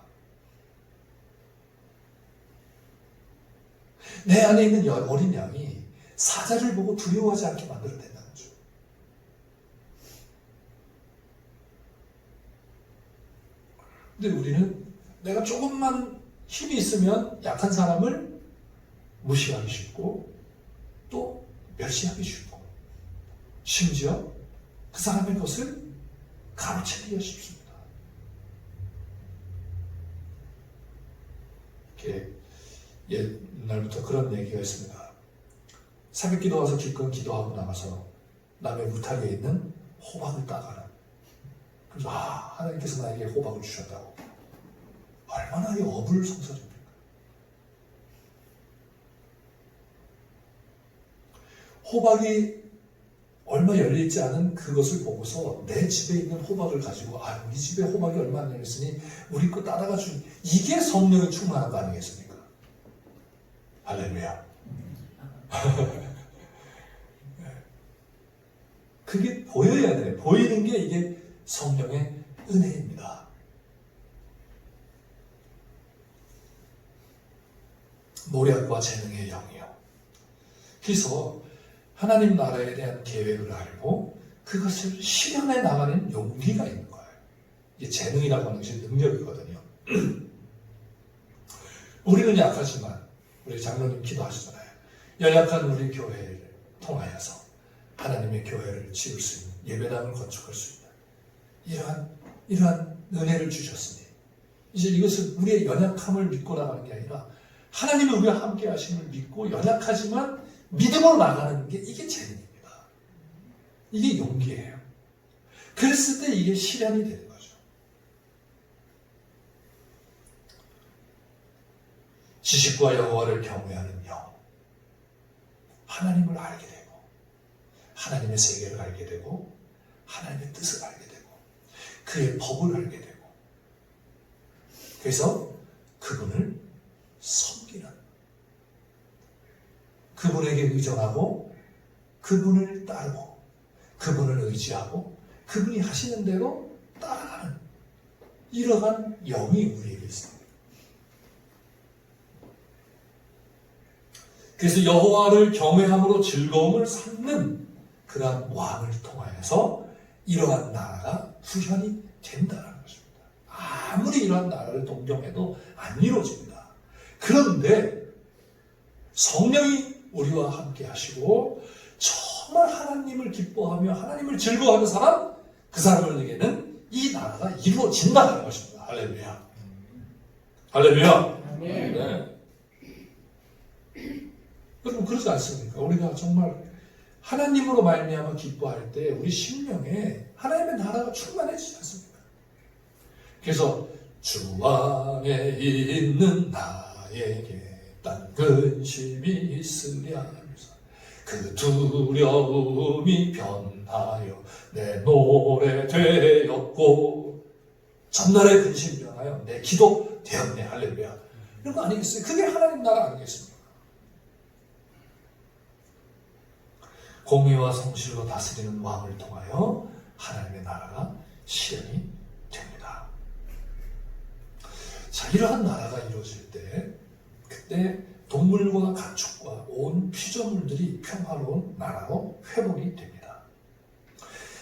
내 안에 있는 어린 양이 사자를 보고 두려워하지 않게 만들어낸다는 거죠. 근데 우리는 내가 조금만 힘이 있으면 약한 사람을 무시하기 쉽고 또 멸시하기 쉽고 심지어 그 사람의 것을 가로채기가 쉽습니다. 이렇게 옛날부터 그런 얘기가 있습니다. 새벽기도 와서 기껏 기도하고 나가서 남의 울타리에 있는 호박을 따가는. 그래서 하나님께서 나에게 호박을 주셨다고. 얼마나 이 어불성설입니까? 호박이 얼마 열리지 않은 그것을 보고서 내 집에 있는 호박을 가지고 우리 집에 호박이 얼마 안 열렸으니 우리 거 따다가 준 이게 성령이 충만한 거 아니겠습니까? 할렐루야. 그게 보여야 돼요. 보이는 게 이게 성령의 은혜입니다. 노력과 재능의 영이요. 그래서 하나님 나라에 대한 계획을 알고 그것을 실현해 나가는 용기가 있는 거예요. 이게 재능이라고 하는 것이 능력이거든요. 우리는 약하지만 우리 장로님 기도하시잖아요. 연약한 우리 교회를 통하여서 하나님의 교회를 지을 수 있는, 예배당을 건축할 수 있는 이러한 은혜를 주셨으니 이제 이것은 우리의 연약함을 믿고 나가는 게 아니라 하나님이 우리와 함께 하심을 믿고 연약하지만 믿음으로 나가는 게 이게 재능입니다. 이게 용기예요. 그랬을 때 이게 실현이 되는 거죠. 지식과 여호와를 경외하는 영, 하나님을 알게 되고 하나님의 세계를 알게 되고 하나님의 뜻을 알게 되고 그의 법을 알게 되고 그래서 그분을 섬기는, 그분에게 의존하고 그분을 따르고 그분을 의지하고 그분이 하시는 대로 따라가는 이러한 영이 우리에게 있습니다. 그래서 여호와를 경외함으로 즐거움을 삼는 그러한 왕을 통하여서 이러한 나라가 후현이 된다는 것입니다. 아무리 이러한 나라를 동경해도 안 이루어집니다. 그런데 성령이 우리와 함께 하시고 정말 하나님을 기뻐하며 하나님을 즐거워하는 사람, 그 사람에게는 이 나라가 이루어진다는 것입니다. 할렐루야. 할렐루야. 네. 여러분 그렇지 않습니까? 우리가 정말 하나님으로 말미암아 기뻐할 때 우리 심령에 하나님의 나라가 충만해지지 않습니까? 그래서 주 안에 있는 나에게 딴 근심이 있으랴 하면서 그 두려움이 변하여 내 노래 되었고 전날의 근심이 변하여 내 기도 되었네. 할렐루야. 이런 거 아니겠어요? 그게 하나님 나라 아니겠습니까? 공의와 성실로 다스리는 왕을 통하여 하나님의 나라가 실현이 됩니다. 자, 이러한 나라가 이루어질 때 그때 동물과 가축과 온 피조물들이 평화로운 나라로 회복이 됩니다.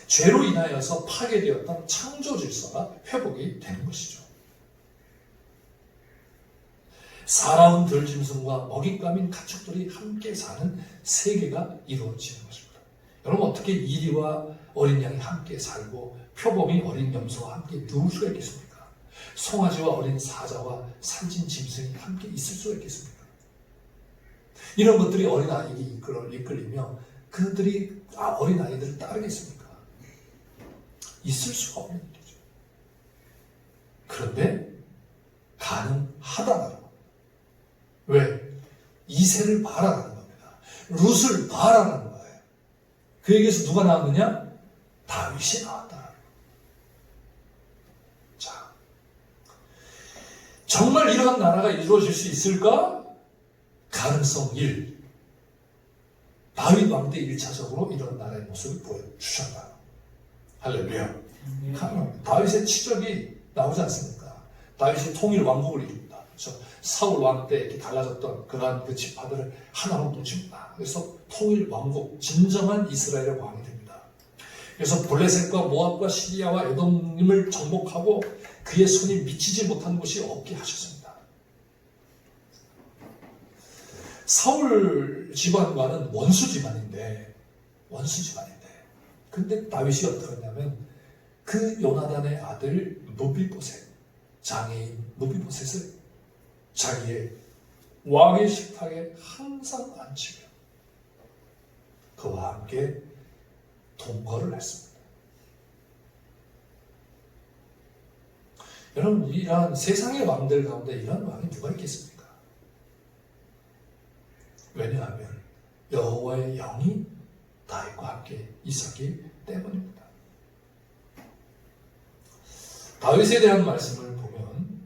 죄로 인하여서 파괴되었던 창조 질서가 회복이 되는 것이죠. 살아온 들짐승과 먹잇감인 가축들이 함께 사는 세계가 이루어지는 것입니다. 여러분 어떻게 이리와 어린 양이 함께 살고 표범이 어린 염소와 함께 누울 수가 있겠습니까? 송아지와 어린 사자와 살찐 짐승이 함께 있을 수가 있겠습니까? 이런 것들이 어린아이에게 이끌리며 그들이 어린아이들을 따르겠습니까? 있을 수가 없는 일이죠. 그런데 가능하다는 겁니다. 왜? 이세를 바라라는 겁니다. 룻을 바라라는 거예요. 그 얘기에서 누가 나왔느냐? 다윗이 나왔다는 거예요. 자, 정말 이러한 나라가 이루어질 수 있을까? 가능성 1. 다윗 왕 때 1차적으로 이런 나라의 모습을 보여주셨다. 할렐루야. 다윗의 치적이 나오지 않습니까? 다윗이 통일 왕국을 이룹니다. 그렇죠? 사울 왕 때 이렇게 갈라졌던 그러한 그 지파들을 하나로 뭉칩니다. 그래서 통일 왕국, 진정한 이스라엘의 왕이 됩니다. 그래서 블레셋과 모압과 시리아와 에돔을 정복하고 그의 손이 미치지 못한 곳이 없게 하셨습니다. 사울 집안과는 원수 집안인데 근데 다윗이 어떻게 했냐면 그 요나단의 아들 무비보셋, 장애인 무비보셋을 자기의 왕의 식탁에 항상 앉히며 그와 함께 동거를 했습니다. 여러분, 이러한 세상의 왕들 가운데 이런 왕이 누가 있겠습니까? 왜냐하면 여호와의 영이 다윗과 함께 있었기 때문입니다. 다윗에 대한 말씀을 보면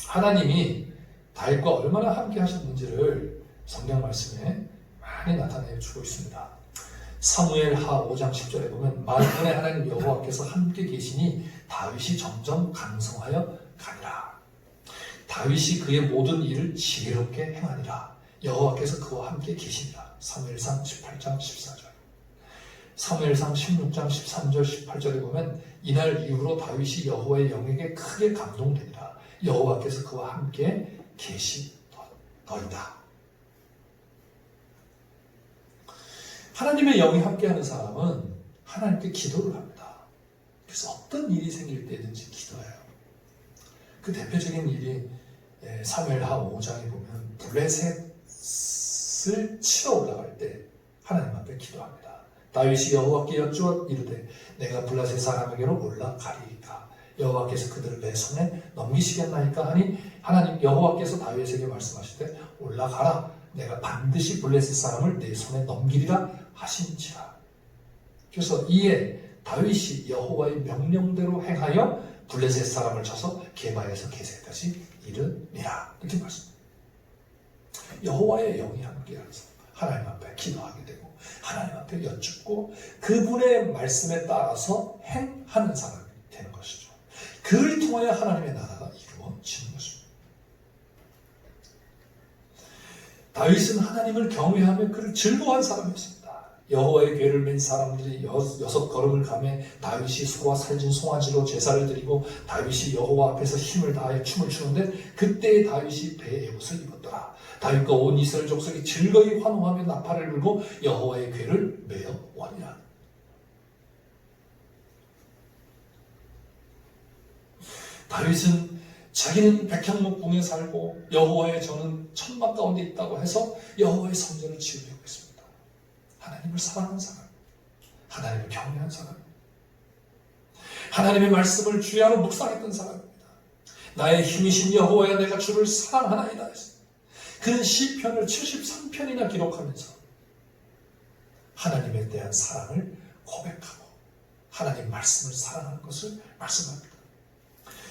하나님이 다윗과 얼마나 함께 하셨는지를 성경 말씀에 많이 나타내 주고 있습니다. 사무엘하 5장 10절에 보면 만군의 하나님 여호와께서 함께 계시니 다윗이 점점 강성하여 가니라. 다윗이 그의 모든 일을 지혜롭게 행하니라. 여호와께서 그와 함께 계시니라. 사무엘상 18장 14절. 사무엘상 16장 13절 18절에 보면 이날 이후로 다윗이 여호와의 영에게 크게 감동되니라. 여호와께서 그와 함께 계시더이다. 하나님의 영이 함께하는 사람은 하나님께 기도를 합니다. 그래서 어떤 일이 생길 때든지 기도해요. 그 대표적인 일이 사무엘하 5장에 보면 블레셋을 치러 올라갈 때 하나님 앞에 기도합니다. 다윗이 여호와께 여쭈어 이르되 내가 블레셋 사람에게로 올라가리이까 여호와께서 그들을 내 손에 넘기시겠나이까 하니 하나님 여호와께서 다윗에게 말씀하시되 올라가라 내가 반드시 블레셋 사람을 내 손에 넘기리라 하신지라. 그래서 이에 다윗이 여호와의 명령대로 행하여 블레셋 사람을 쳐서 게바에서 게셀까지 이르니라. 이렇게 말씀합니다. 여호와의 영이 함께하면서 하나님 앞에 기도하게 되고 하나님 앞에 여쭙고 그분의 말씀에 따라서 행하는 사람이 되는 것이죠. 그를 통하여 하나님의 나라가 이루어지는 것입니다. 다윗은 하나님을 경외하며 그를 즐거워한 사람이었습니다. 여호와의 궤를 맨 사람들이 6걸음을 가매 다윗이 소와 살진 송아지로 제사를 드리고 다윗이 여호와 앞에서 힘을 다하여 춤을 추는데 그때에 다윗이 배에 옷을 입었더라. 다윗과 온 이스라엘 족속이 즐거이 환호하며 나팔을 불고 여호와의 궤를 메어 오니라. 다윗은 자기는 백향목궁에 살고 여호와의 전은 천막 가운데 있다고 해서 여호와의 성전을 지으려고 했습니다. 하나님을 사랑하는 사람, 하나님을 경외하는 사람, 하나님의 말씀을 주야로 묵상했던 사람입니다. 나의 힘이신 여호와야 내가 주를 사랑하나이다 했습니다. 그는 시편을 73편이나 기록하면서 하나님에 대한 사랑을 고백하고 하나님 말씀을 사랑하는 것을 말씀합니다.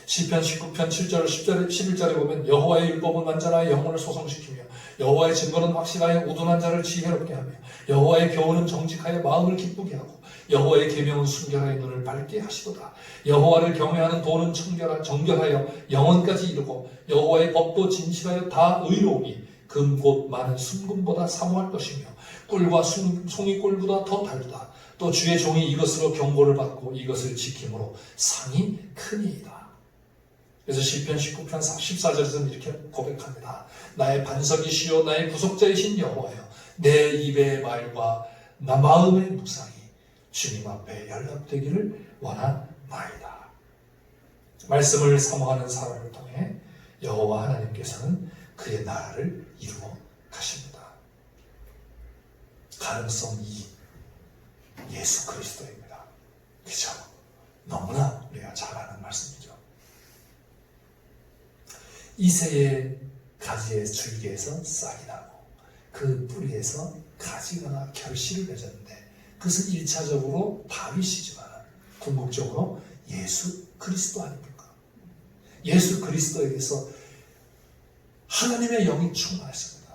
시편 19편 7절 10절 11절에 보면 여호와의 율법은 완전하여 영혼을 소성시키며 여호와의 증거는 확실하여 우둔한 자를 지혜롭게 하며 여호와의 교훈은 정직하여 마음을 기쁘게 하고 여호와의 계명은 순결하여 눈을 밝게 하시도다. 여호와를 경외하는 도는 정결하여 영원까지 이르고 여호와의 법도 진실하여 다 의로우니 금 곧 많은 순금보다 사모할 것이며 꿀과 송이 꿀보다 더 달도다. 또 주의 종이 이것으로 경고를 받고 이것을 지킴으로 상이 크니이다. 그래서 시편 19편 14절에서는 이렇게 고백합니다. 나의 반석이시요 나의 구속자이신 여호와여, 내 입의 말과 나 마음의 묵상이 주님 앞에 연락되기를 원하나이다. 말씀을 사모하는 사람을 통해 여호와 하나님께서는 그의 나라를 이루어 가십니다. 가능성 2, 예수 그리스도입니다. 그죠? 너무나 우리가 잘 아는 말씀이죠. 이새의 가지의 줄기에서 싹이 나고 그 뿌리에서 가지가 나 결실을 맺었는데, 그것은 1차적으로 다윗이지만 궁극적으로 예수 그리스도 아닙니까? 예수 그리스도에게서 하나님의 영이 충만했습니다.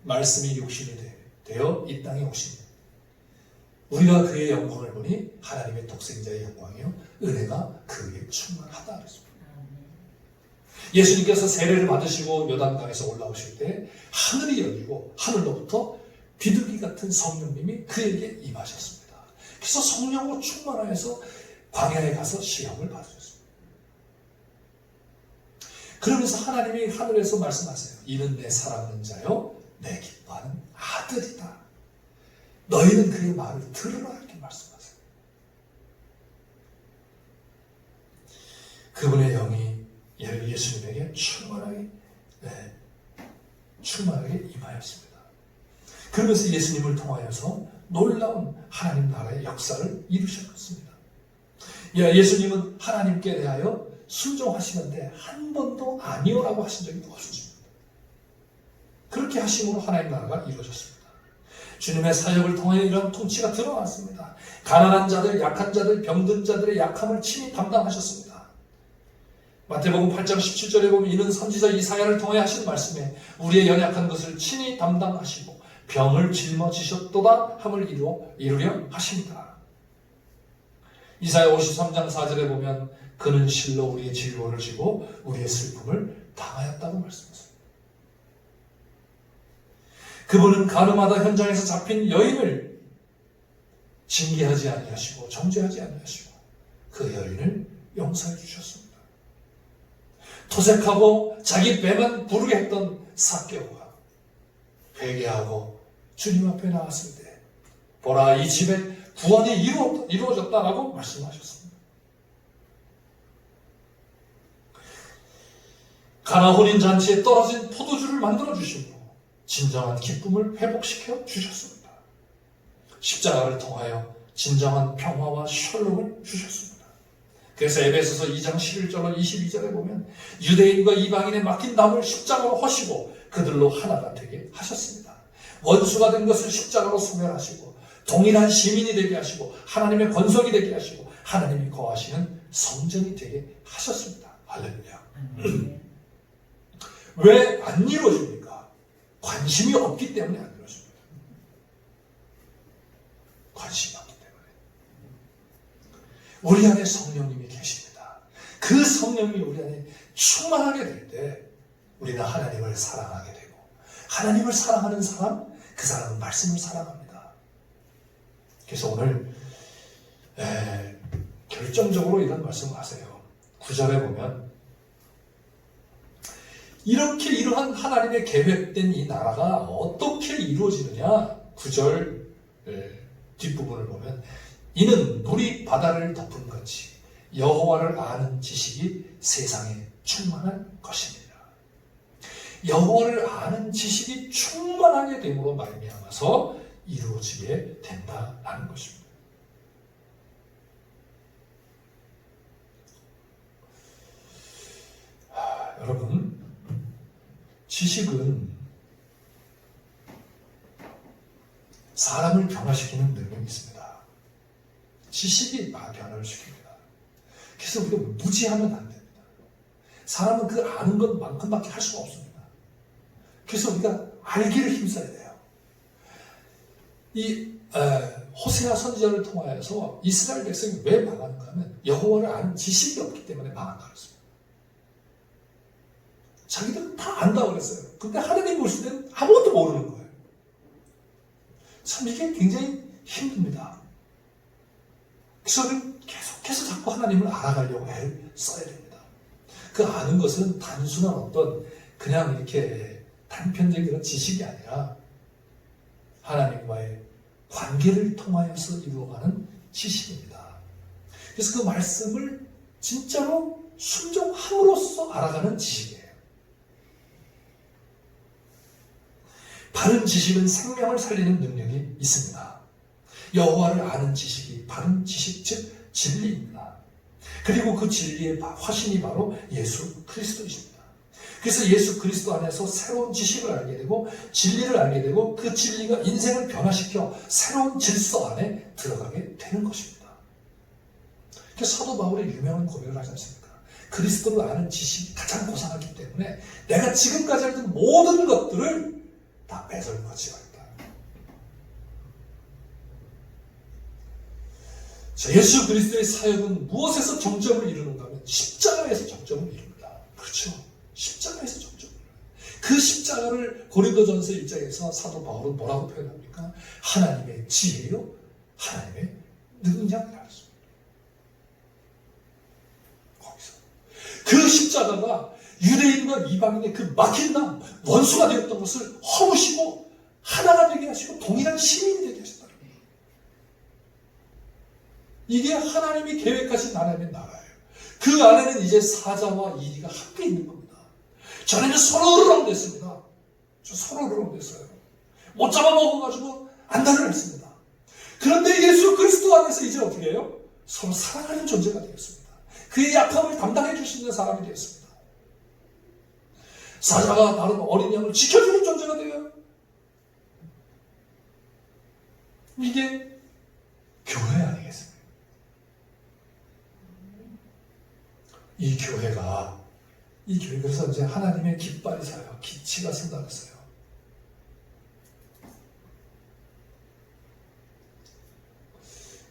말씀이 육신이 되어 이 땅에 오신, 우리가 그의 영광을 보니 하나님의 독생자의 영광이요 은혜가 그에게 충만하다 그랬습니다. 예수님께서 세례를 받으시고 요단강에서 올라오실 때 하늘이 열리고 하늘로부터 비둘기 같은 성령님이 그에게 임하셨습니다. 그래서 성령으로 충만하여서 광야에 가서 시험을 받으셨습니다. 그러면서 하나님이 하늘에서 말씀하세요. 이는 내 사랑하는 자요 내 기뻐하는 아들이다. 너희는 그의 말을 들으라, 이렇게 말씀하세요. 그분의 영이 예수님에게 충만하게 임하였습니다. 그러면서 예수님을 통하여서 놀라운 하나님 나라의 역사를 이루셨습니다. 예수님은 하나님께 대하여 순종하시는데 한 번도 아니오라고 하신 적이 없으십니다. 그렇게 하심으로 하나님 나라가 이루어졌습니다. 주님의 사역을 통해 이런 통치가 드러났습니다. 가난한 자들, 약한 자들, 병든 자들의 약함을 친히 담당하셨습니다. 마태복음 8장 17절에 보면 이는 선지자 이사야를 통해 하신 말씀에 우리의 연약한 것을 친히 담당하시고 병을 짊어지셨도다 함을 이루려 하십니다. 이사야 53장 4절에 보면 그는 실로 우리의 질고를 지고 우리의 슬픔을 당하였다고 말씀하십니다. 그분은 가늠하다 현장에서 잡힌 여인을 징계하지 아니하시고 정죄하지 아니하시고 그 여인을 용서해 주셨습니다. 토색하고 자기 배만 부르게 했던 삭개오가 회개하고 주님 앞에 나왔을 때 보라, 이 집에 구원이 이루어졌다라고 말씀하셨습니다. 가나 혼인잔치에 떨어진 포도주를 만들어 주시고 진정한 기쁨을 회복시켜 주셨습니다. 십자가를 통하여 진정한 평화와 샬롬을 주셨습니다. 그래서 에베소서 2장 11절로 22절에 보면 유대인과 이방인에 맡긴 남을 십자가로 허시고 그들로 하나가 되게 하셨습니다. 원수가 된 것을 십자가로 소멸하시고 동일한 시민이 되게 하시고 하나님의 권속이 되게 하시고 하나님이 거하시는 성전이 되게 하셨습니다. 할렐루야. 왜 안 이루어집니까? 관심이 없기 때문에 안 이루어집니다. 관심이 없기 때문에. 우리 안에 성령님이 계십니다. 그 성령이 우리 안에 충만하게 될 때 우리는 하나님을 사랑하게 되고, 하나님을 사랑하는 사람, 그 사람은 말씀을 사랑합니다. 그래서 오늘 결정적으로 이런 말씀을 하세요. 9절에 보면 이렇게 이러한 하나님의 계획된 이 나라가 어떻게 이루어지느냐, 9절 뒷부분을 보면 이는 물이 바다를 덮은 같이 여호와를 아는 지식이 세상에 충만할 것입니다. 여호와를 아는 지식이 충만하게 됨으로 말미암아서 이루어지게 된다라는 것입니다. 여러분, 지식은 사람을 변화시키는 능력이 있습니다. 지식이 변화를 시킵니다. 그래서 우리가 무지하면 안 됩니다. 사람은 그 아는 것만큼밖에 할 수가 없습니다. 그래서 우리가 알기를 힘써야 돼요. 이 호세아 선지자를 통하여서 이스라엘 백성이 왜 망하는가 하면 여호와를 아는 지식이 없기 때문에 망한다 그랬습니다. 자기들은 다 안다고 그랬어요. 근데 하나님 보실 때는 아무것도 모르는 거예요. 참 이게 굉장히 힘듭니다. 그래서 계속해서 자꾸 하나님을 알아가려고 애를 써야 됩니다. 그 아는 것은 단순한 어떤 그냥 이렇게 단편적인 그런 지식이 아니라 하나님과의 관계를 통하여서 이루어가는 지식입니다. 그래서 그 말씀을 진짜로 순종함으로써 알아가는 지식이에요. 바른 지식은 생명을 살리는 능력이 있습니다. 여호와를 아는 지식이 바른 지식, 즉 진리입니다. 그리고 그 진리의 화신이 바로 예수 그리스도이십니다. 그래서 예수 그리스도 안에서 새로운 지식을 알게 되고 진리를 알게 되고 그 진리가 인생을 변화시켜 새로운 질서 안에 들어가게 되는 것입니다. 그래서 사도 바울이 유명한 고백을 하지 않습니까? 그리스도를 아는 지식이 가장 고상하기 때문에 내가 지금까지 알던 모든 것들을 다 배설거치하겠다. 예수 그리스도의 사역은 무엇에서 정점을 이루는가 하면 십자가에서 정점을 이룹니다. 그렇죠. 십자가에서 정점을 이루어요. 그 십자가를 고린도전서 1장에서 사도 바울은 뭐라고 표현합니까? 하나님의 지혜요, 하나님의 능력이라고 했습니다. 거기서 그 십자가가 유대인과 이방인의 그 막힌 남, 원수가 되었던 것을 허무시고 하나가 되게 하시고 동일한 시민이 되게 하셨다. 이게 하나님이 계획하신 하나님의 나라예요. 그 안에는 이제 사자와 이리가 함께 있는 겁니다. 전에는 서로 으르렁댔습니다. 서로 으르렁댔어요. 못 잡아먹어가지고 안달을 했습니다. 그런데 예수 그리스도 안에서 이제 어떻게 해요? 서로 사랑하는 존재가 되었습니다. 그의 약함을 담당해 줄 수 있는 사람이 되었습니다. 사자가 나름 어린 양을 지켜주는 존재가 되어요. 이게 교회 아니겠습니까? 이 교회가 그래서 이제 하나님의 깃발이 서요. 기치가 선다 그랬어요.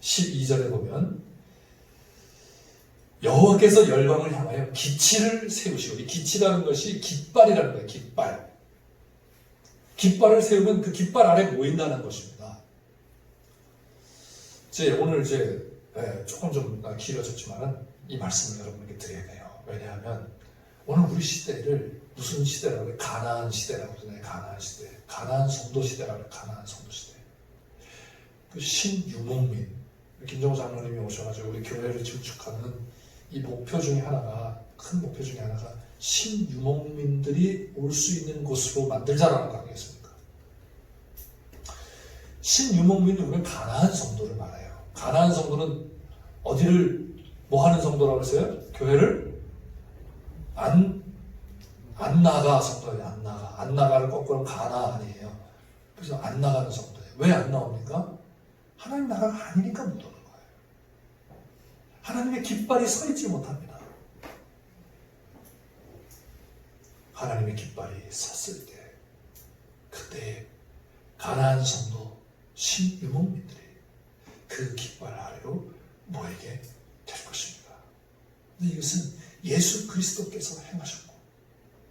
(12절에) 보면 여호와께서 열방을 향하여 기치를 세우시고, 이 기치라는 것이 깃발이라는 거예요. 깃발을 세우면 그 깃발 아래 모인다는 것입니다. 오늘 조금 좀 길어졌지만은 이 말씀을 여러분에게 드려야 돼요. 왜냐하면 오늘 우리 시대를 무슨 시대라고 해요? 가나안 시대라고 하잖아요. 가나안 시대. 가나안 성도 시대라고 해요. 가나안 성도 시대. 그 신유목민, 김정호 장로님이 오셔가지고 우리 교회를 증축하는 이 목표 중에 하나가, 큰 목표 중에 하나가 신유목민들이 올 수 있는 곳으로 만들자라는 거 아니겠습니까? 신유목민이 우리는 가나안 성도를 말해요. 가나안 성도는 어디를 뭐 하는 성도라고 했어요? 교회를 안 나가 성도예요. 안 나가를 거꾸로 가나 아니에요. 그래서 안 나가는 성도예요. 왜 안 나옵니까? 하나님 나라가 아니니까 못 오는 거예요. 하나님의 깃발이 서 있지 못합니다. 하나님의 깃발이 섰을 때, 그때 가나안 성도 신유목민들이 그 깃발 아래로 모이게 될 것입니다. 근데 이것은 예수 그리스도께서 행하셨고,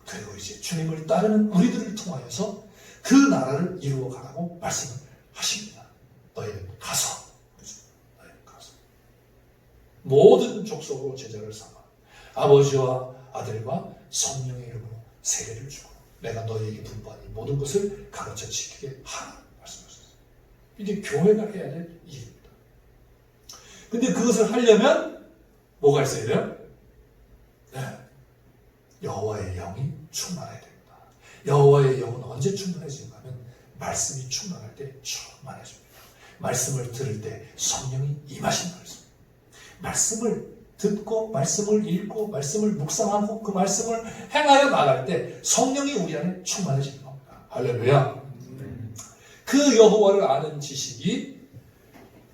그리고 이제 주님을 따르는 우리들을 통하여서 그 나라를 이루어 가라고 말씀을 하십니다. 너희는 가서 모든 족속으로 제자를 삼아 아버지와 아들과 성령의 이름으로 세례를 주고 내가 너희에게 분부하니 모든 것을 가르쳐 지키게 하라 말씀하셨어요. 이게 교회가 해야 될 일입니다. 근데 그것을 하려면 뭐가 있어야 돼요? 여호와의 영이 충만해야 됩니다. 여호와의 영은 언제 충만해지는가 하면 말씀이 충만할 때 충만해집니다. 말씀을 들을 때 성령이 임하신다 그랬습니다. 말씀을 듣고 말씀을 읽고 말씀을 묵상하고 그 말씀을 행하여 나갈 때 성령이 우리 안에 충만해지는 겁니다. 할렐루야. 그 여호와를 아는 지식이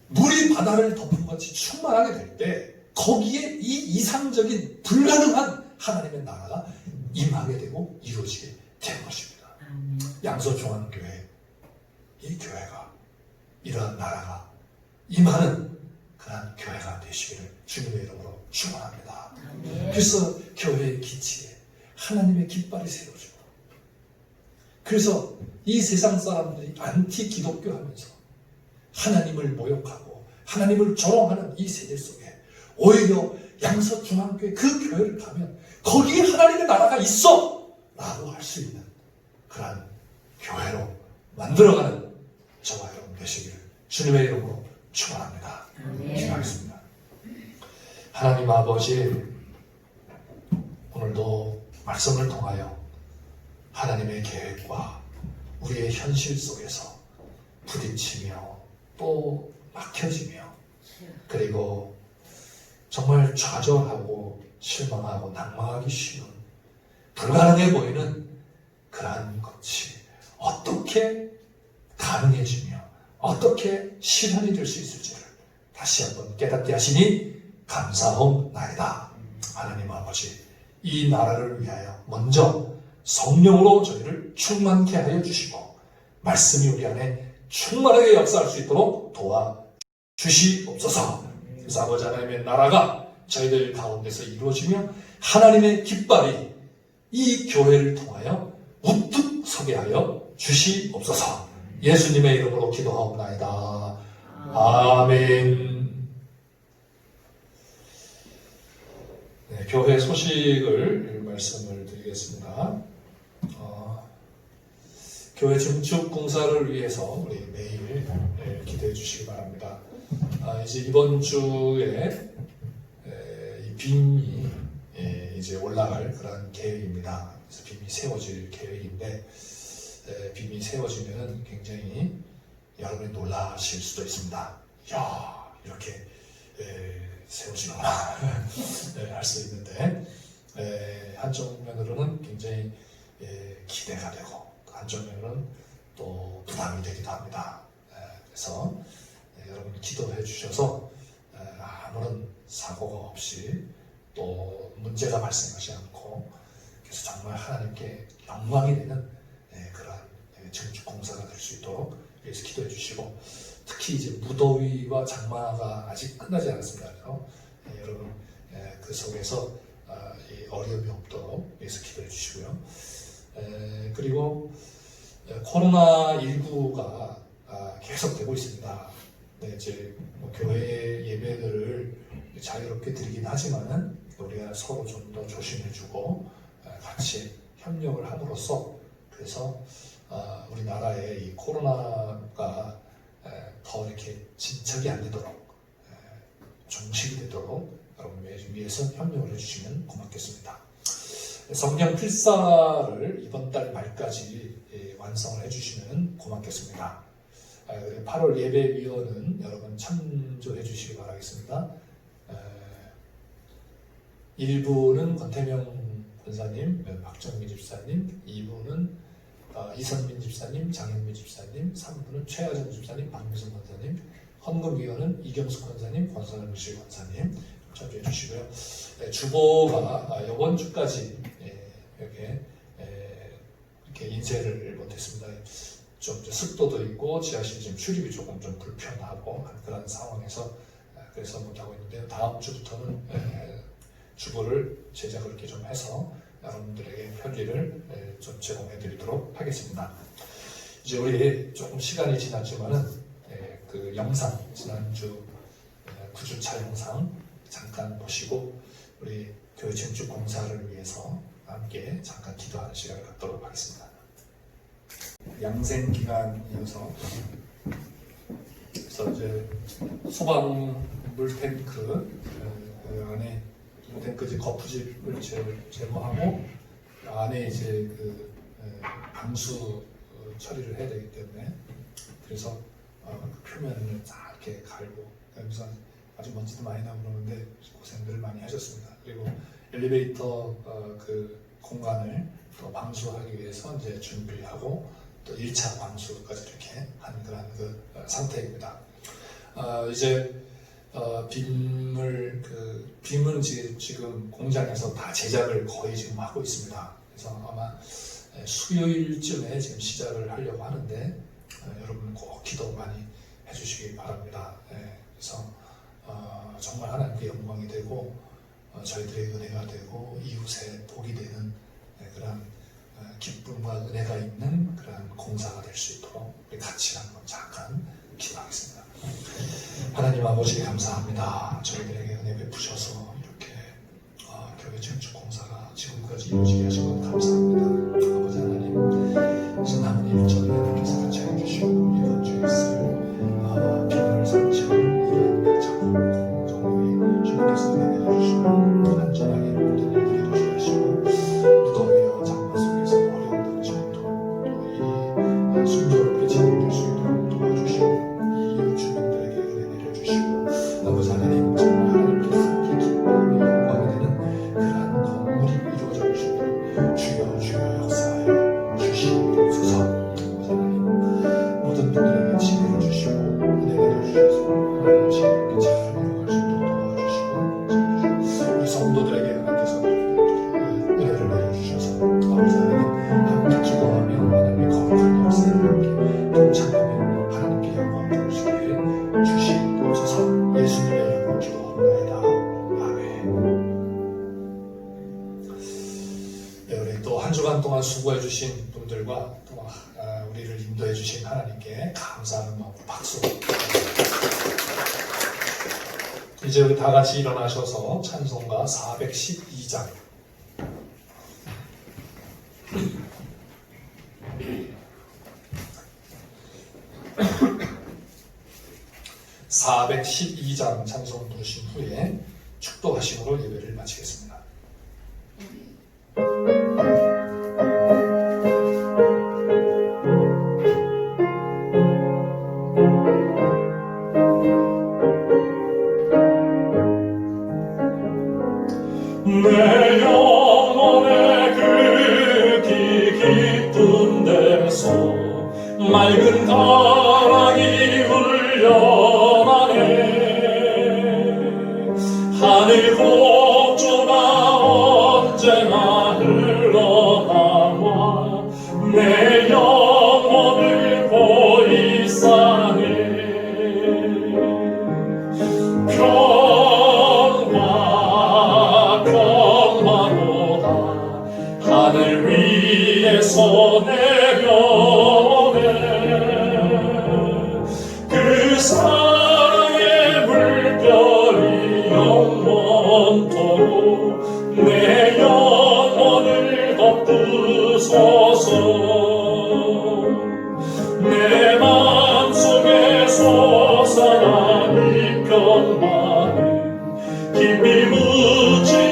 물이 바다를 덮은 것이 충만하게 될 때 거기에 이 이상적인 불가능한 하나님의 나라가 임하게 되고 이루어지게 되는 것입니다. 양서중앙교회, 이 교회가 이러한 나라가 임하는 그런 교회가 되시기를 주님의 이름으로 축원합니다. 그래서 교회의 기치에 하나님의 깃발이 세워지고, 그래서 이 세상 사람들이 안티 기독교 하면서 하나님을 모욕하고 하나님을 조롱하는 이 세대 속에 오히려 양서중앙교회 그 교회를 가면 거기에 하나님의 나라가 있어! 라고 할 수 있는 그러한 교회로 만들어가는 저와 여러분 되시기를 주님의 이름으로 축원합니다. 기도하겠습니다. 하나님 아버지, 오늘도 말씀을 통하여 하나님의 계획과 우리의 현실 속에서 부딪히며 또 막혀지며 그리고 정말 좌절하고 실망하고 낭망하기 쉬운 불가능해 보이는 그러한 것이 어떻게 가능해지며 어떻게 실현이 될 수 있을지를 다시 한번 깨닫게 하시니 감사하옵나이다. 하나님 아버지, 이 나라를 위하여 먼저 성령으로 저희를 충만케 하여 주시고 말씀이 우리 안에 충만하게 역사할 수 있도록 도와주시옵소서. 그래서 아버지 하나님의 나라가 저희들 가운데서 이루어지며 하나님의 깃발이 이 교회를 통하여 우뚝 서게 하여 주시옵소서. 예수님의 이름으로 기도하옵나이다. 아멘. 네, 교회 소식을 말씀을 드리겠습니다. 교회 증축 공사를 위해서 우리 매일 기도해 주시기 바랍니다. 이제 이번 주에 이 빔이 이제 올라갈 그런 계획입니다. 그래서 빔이 세워질 계획인데 빔이 세워지면 굉장히 여러분이 놀라실 수도 있습니다. 이야, 이렇게 세워지는구나 할 수 있는데 한쪽 면으로는 굉장히 기대가 되고 한쪽 면으로는 또 부담이 되기도 합니다. 그래서 여러분이 기도해 주셔서 아무런 사고가 없이 또 문제가 발생하지 않고 그래서 정말 하나님께 영광이 되는 그러한 증축 공사가 될 수 있도록 위해서 기도해 주시고 특히 이제 무더위와 장마가 아직 끝나지 않았습니다. 그래서 여러분 그 속에서 어려움이 없도록 위해서 기도해 주시고요. 그리고 코로나19가 계속되고 있습니다. 이제 교회 예배들을 자유롭게 드리긴 하지만은 우리가 서로 좀 더 조심해주고 같이 협력을 함으로써 그래서 우리나라의 이 코로나가 더 이렇게 진척이 안 되도록 종식이 되도록 여러분 위해서 협력을 해주시면 고맙겠습니다. 성경 필사를 이번 달 말까지 완성을 해주시면 고맙겠습니다. 8월 예배위원은 여러분 참조해 주시기 바라겠습니다. 1부는 권태명 권사님, 박정미 집사님, 2부는 이선민 집사님, 장현미 집사님, 3부는 최하정 집사님, 박미선 권사님, 헌금위원은 이경숙 권사님, 권선실 권사님 참조해 주시고요. 주보가 이번 주까지 이렇게 인쇄를 못했습니다. 좀 습도도 있고 지하실 지금 출입이 조금 좀 불편하고 그런 상황에서 그래서 못하고 있는데 다음 주부터는 주보를 제작을 이렇게 좀 해서 여러분들에게 편리를 좀 제공해 드리도록 하겠습니다. 이제 우리 조금 시간이 지났지만은 그 영상 지난주 9주차 영상 잠깐 보시고 우리 교회 증축 공사를 위해서 함께 잠깐 기도하는 시간을 갖도록 하겠습니다. 양생 기간이어서 그래서 이제 소방물 탱크 안에 탱크 이제 거푸집을 제거하고 안에 이제 그 방수 처리를 해야 되기 때문에 그래서 그 표면을 다 이렇게 갈고 그래서 아주 먼지도 많이 나고 그러는데 고생들을 많이 하셨습니다. 그리고 엘리베이터 그 공간을 또 방수하기 위해서 이제 준비하고 또 1차 방수까지 이렇게 한 그런 그 상태입니다. 이제 빔은 지금 공장에서 다 제작을 거의 지금 하고 있습니다. 그래서 아마 수요일쯤에 지금 시작을 하려고 하는데 여러분 꼭 기도 많이 해주시기 바랍니다. 그래서 정말 하나님께 영광이 되고 저희들의 은혜가 되고 이웃의 복이 되는 그런 기쁨과 은혜가 있는 그런 공사가 될 수 있도록 우리 같이 한번 잠깐 기도하겠습니다. 하나님 아버지 감사합니다. 저희들에게 은혜 베푸셔서 이렇게 교회 증축 공사가 지금까지 이루어지게 하신 것 감사합니다. 아버지 하나님, 이제 남은 일정에 하나님께서 같이 해주시고 이번 주에 있을 비밀을 상치하는 이러한 작업 공정에 주님께서 내려주시고 안전하게 모든 일들이 이루어지시고 무더위와 장마 속에서 어려운 당시에도 또 이 순조롭게 진행될 수 있도록 도와주시고 이웃 주민들에게 은혜 내려주시고 아버지 하나님 정말 하나님께서 기쁨이 영광이 되는 그러한 건물이 이루어져 주시기를 주여 역사하여 주시옵소서. 아버지 하나님 모든 분들에게 지혜를 주시고 은혜 내려주셔서 하나님 이렇게 잘 이루어갈 수 있도록 도와주시고 우리 성도들에게 하나님께서 은혜를 내려주셔서 아버지 하나님 함께 기도하며 하나님의 거룩한 역사에 함께 동참하며 하나님께 영광 돌리시기에 주시옵소서. 예수님의 이름으로 기도합니다. 아멘. 네, 우리 또 한 주간 동안 수고해 주신 분들과 또 우리를 인도해 주신 하나님께 감사하는 마음으로 박수. 이제 우리 다 같이 일어나셔서 찬송가 412장 412장 찬송 부르신 후에 축도하심으로 예배를 마치겠습니다. 내 영혼의 그 깊은 데서 맑은 가랑이 흘려나네. 하늘 곡조가 언제나 흘러나와 내 영혼을 보이사네. 하늘 위에서 내려오네. 그 사랑의 물결이 영원토록 내 영혼을 덮으소서. 내 맘속에 솟아난 이 평화는 깊이 묻힌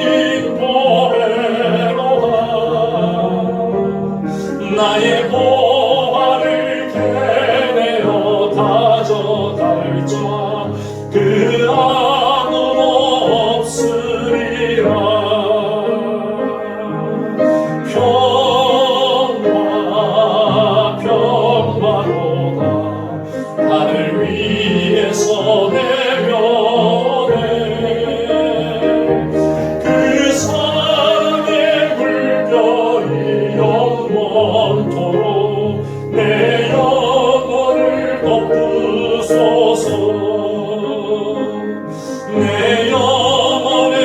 나의 보화를 캐내어 다져갈 자 그 아무도 없으리라. 평화로다 하늘 위에서 내려오네. 그 사랑의 물결이 영원토록 내 영혼을 덮으소서. 내 영혼에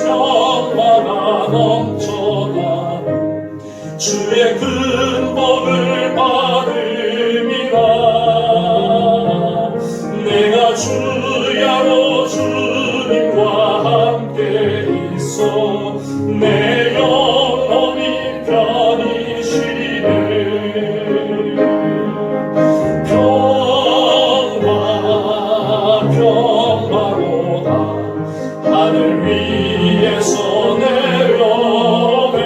평화가 넘쳐나는 주의 큰 복을 받음이라. 내가 주야로 주님과 함께 있어 내 영혼이 편히 쉬네. 평화로다 하늘 위에서 내려오네.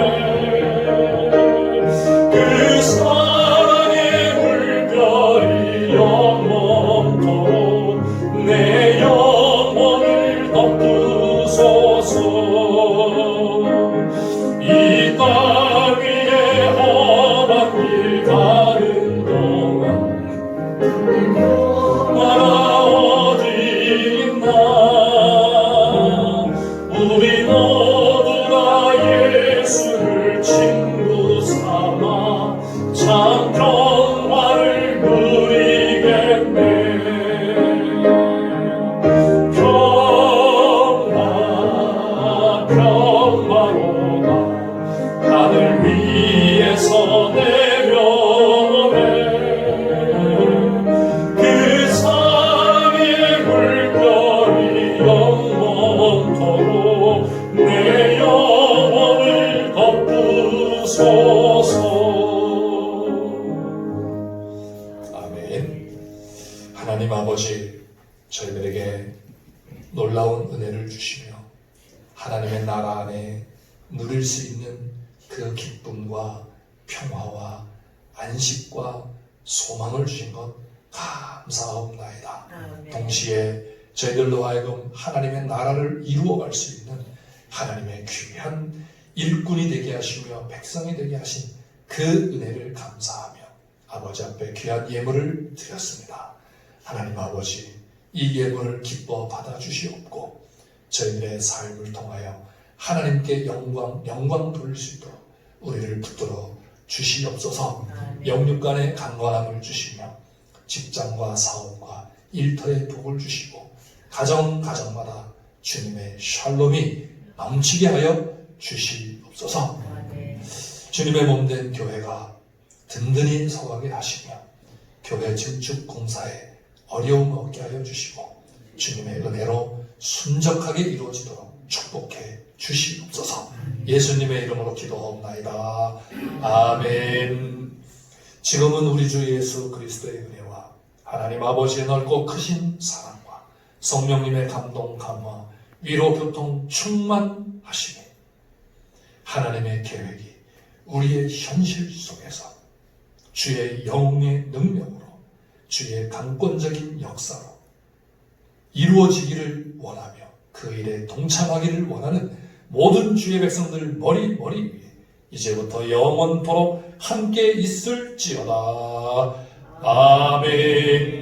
그 사랑의 물결이 영원토록 내 영혼을 덮으소서. 이 땅 위에 험한 길 가는 동안 나라 어디 있나. 우리 모두 다 예수를 친구 삼아 참 평화를 누리겠네. 평화로다 하늘 위에서 내려오네. 그 사랑의 물결이 영원토록 내 놀라운 은혜를 주시며 하나님의 나라 안에 누릴 수 있는 그 기쁨과 평화와 안식과 소망을 주신 것 감사하옵나이다. 동시에 저희들로 하여금 하나님의 나라를 이루어갈 수 있는 하나님의 귀한 일꾼이 되게 하시며 백성이 되게 하신 그 은혜를 감사하며 아버지 앞에 귀한 예물을 드렸습니다. 하나님 아버지, 이 예물을 기뻐 받아주시옵고 저희들의 삶을 통하여 하나님께 영광 돌릴 수 있도록 우리를 붙들어 주시옵소서. 영육 간의 강건함을 주시며 직장과 사업과 일터의 복을 주시고 가정마다 주님의 샬롬이 넘치게 하여 주시옵소서. 주님의 몸된 교회가 든든히 서가게 하시며 교회 증축 공사에 어려움 없게 하여 주시고 주님의 은혜로 순적하게 이루어지도록 축복해 주시옵소서. 예수님의 이름으로 기도하옵나이다. 아멘. 지금은 우리 주 예수 그리스도의 은혜와 하나님 아버지의 넓고 크신 사랑과 성령님의 감동 감화 위로 교통 충만하시니 하나님의 계획이 우리의 현실 속에서 주의 영의 능력으로 주의 강권적인 역사로 이루어지기를 원하며 그 일에 동참하기를 원하는 모든 주의 백성들 머리 위에 이제부터 영원토록 함께 있을지어다. 아멘.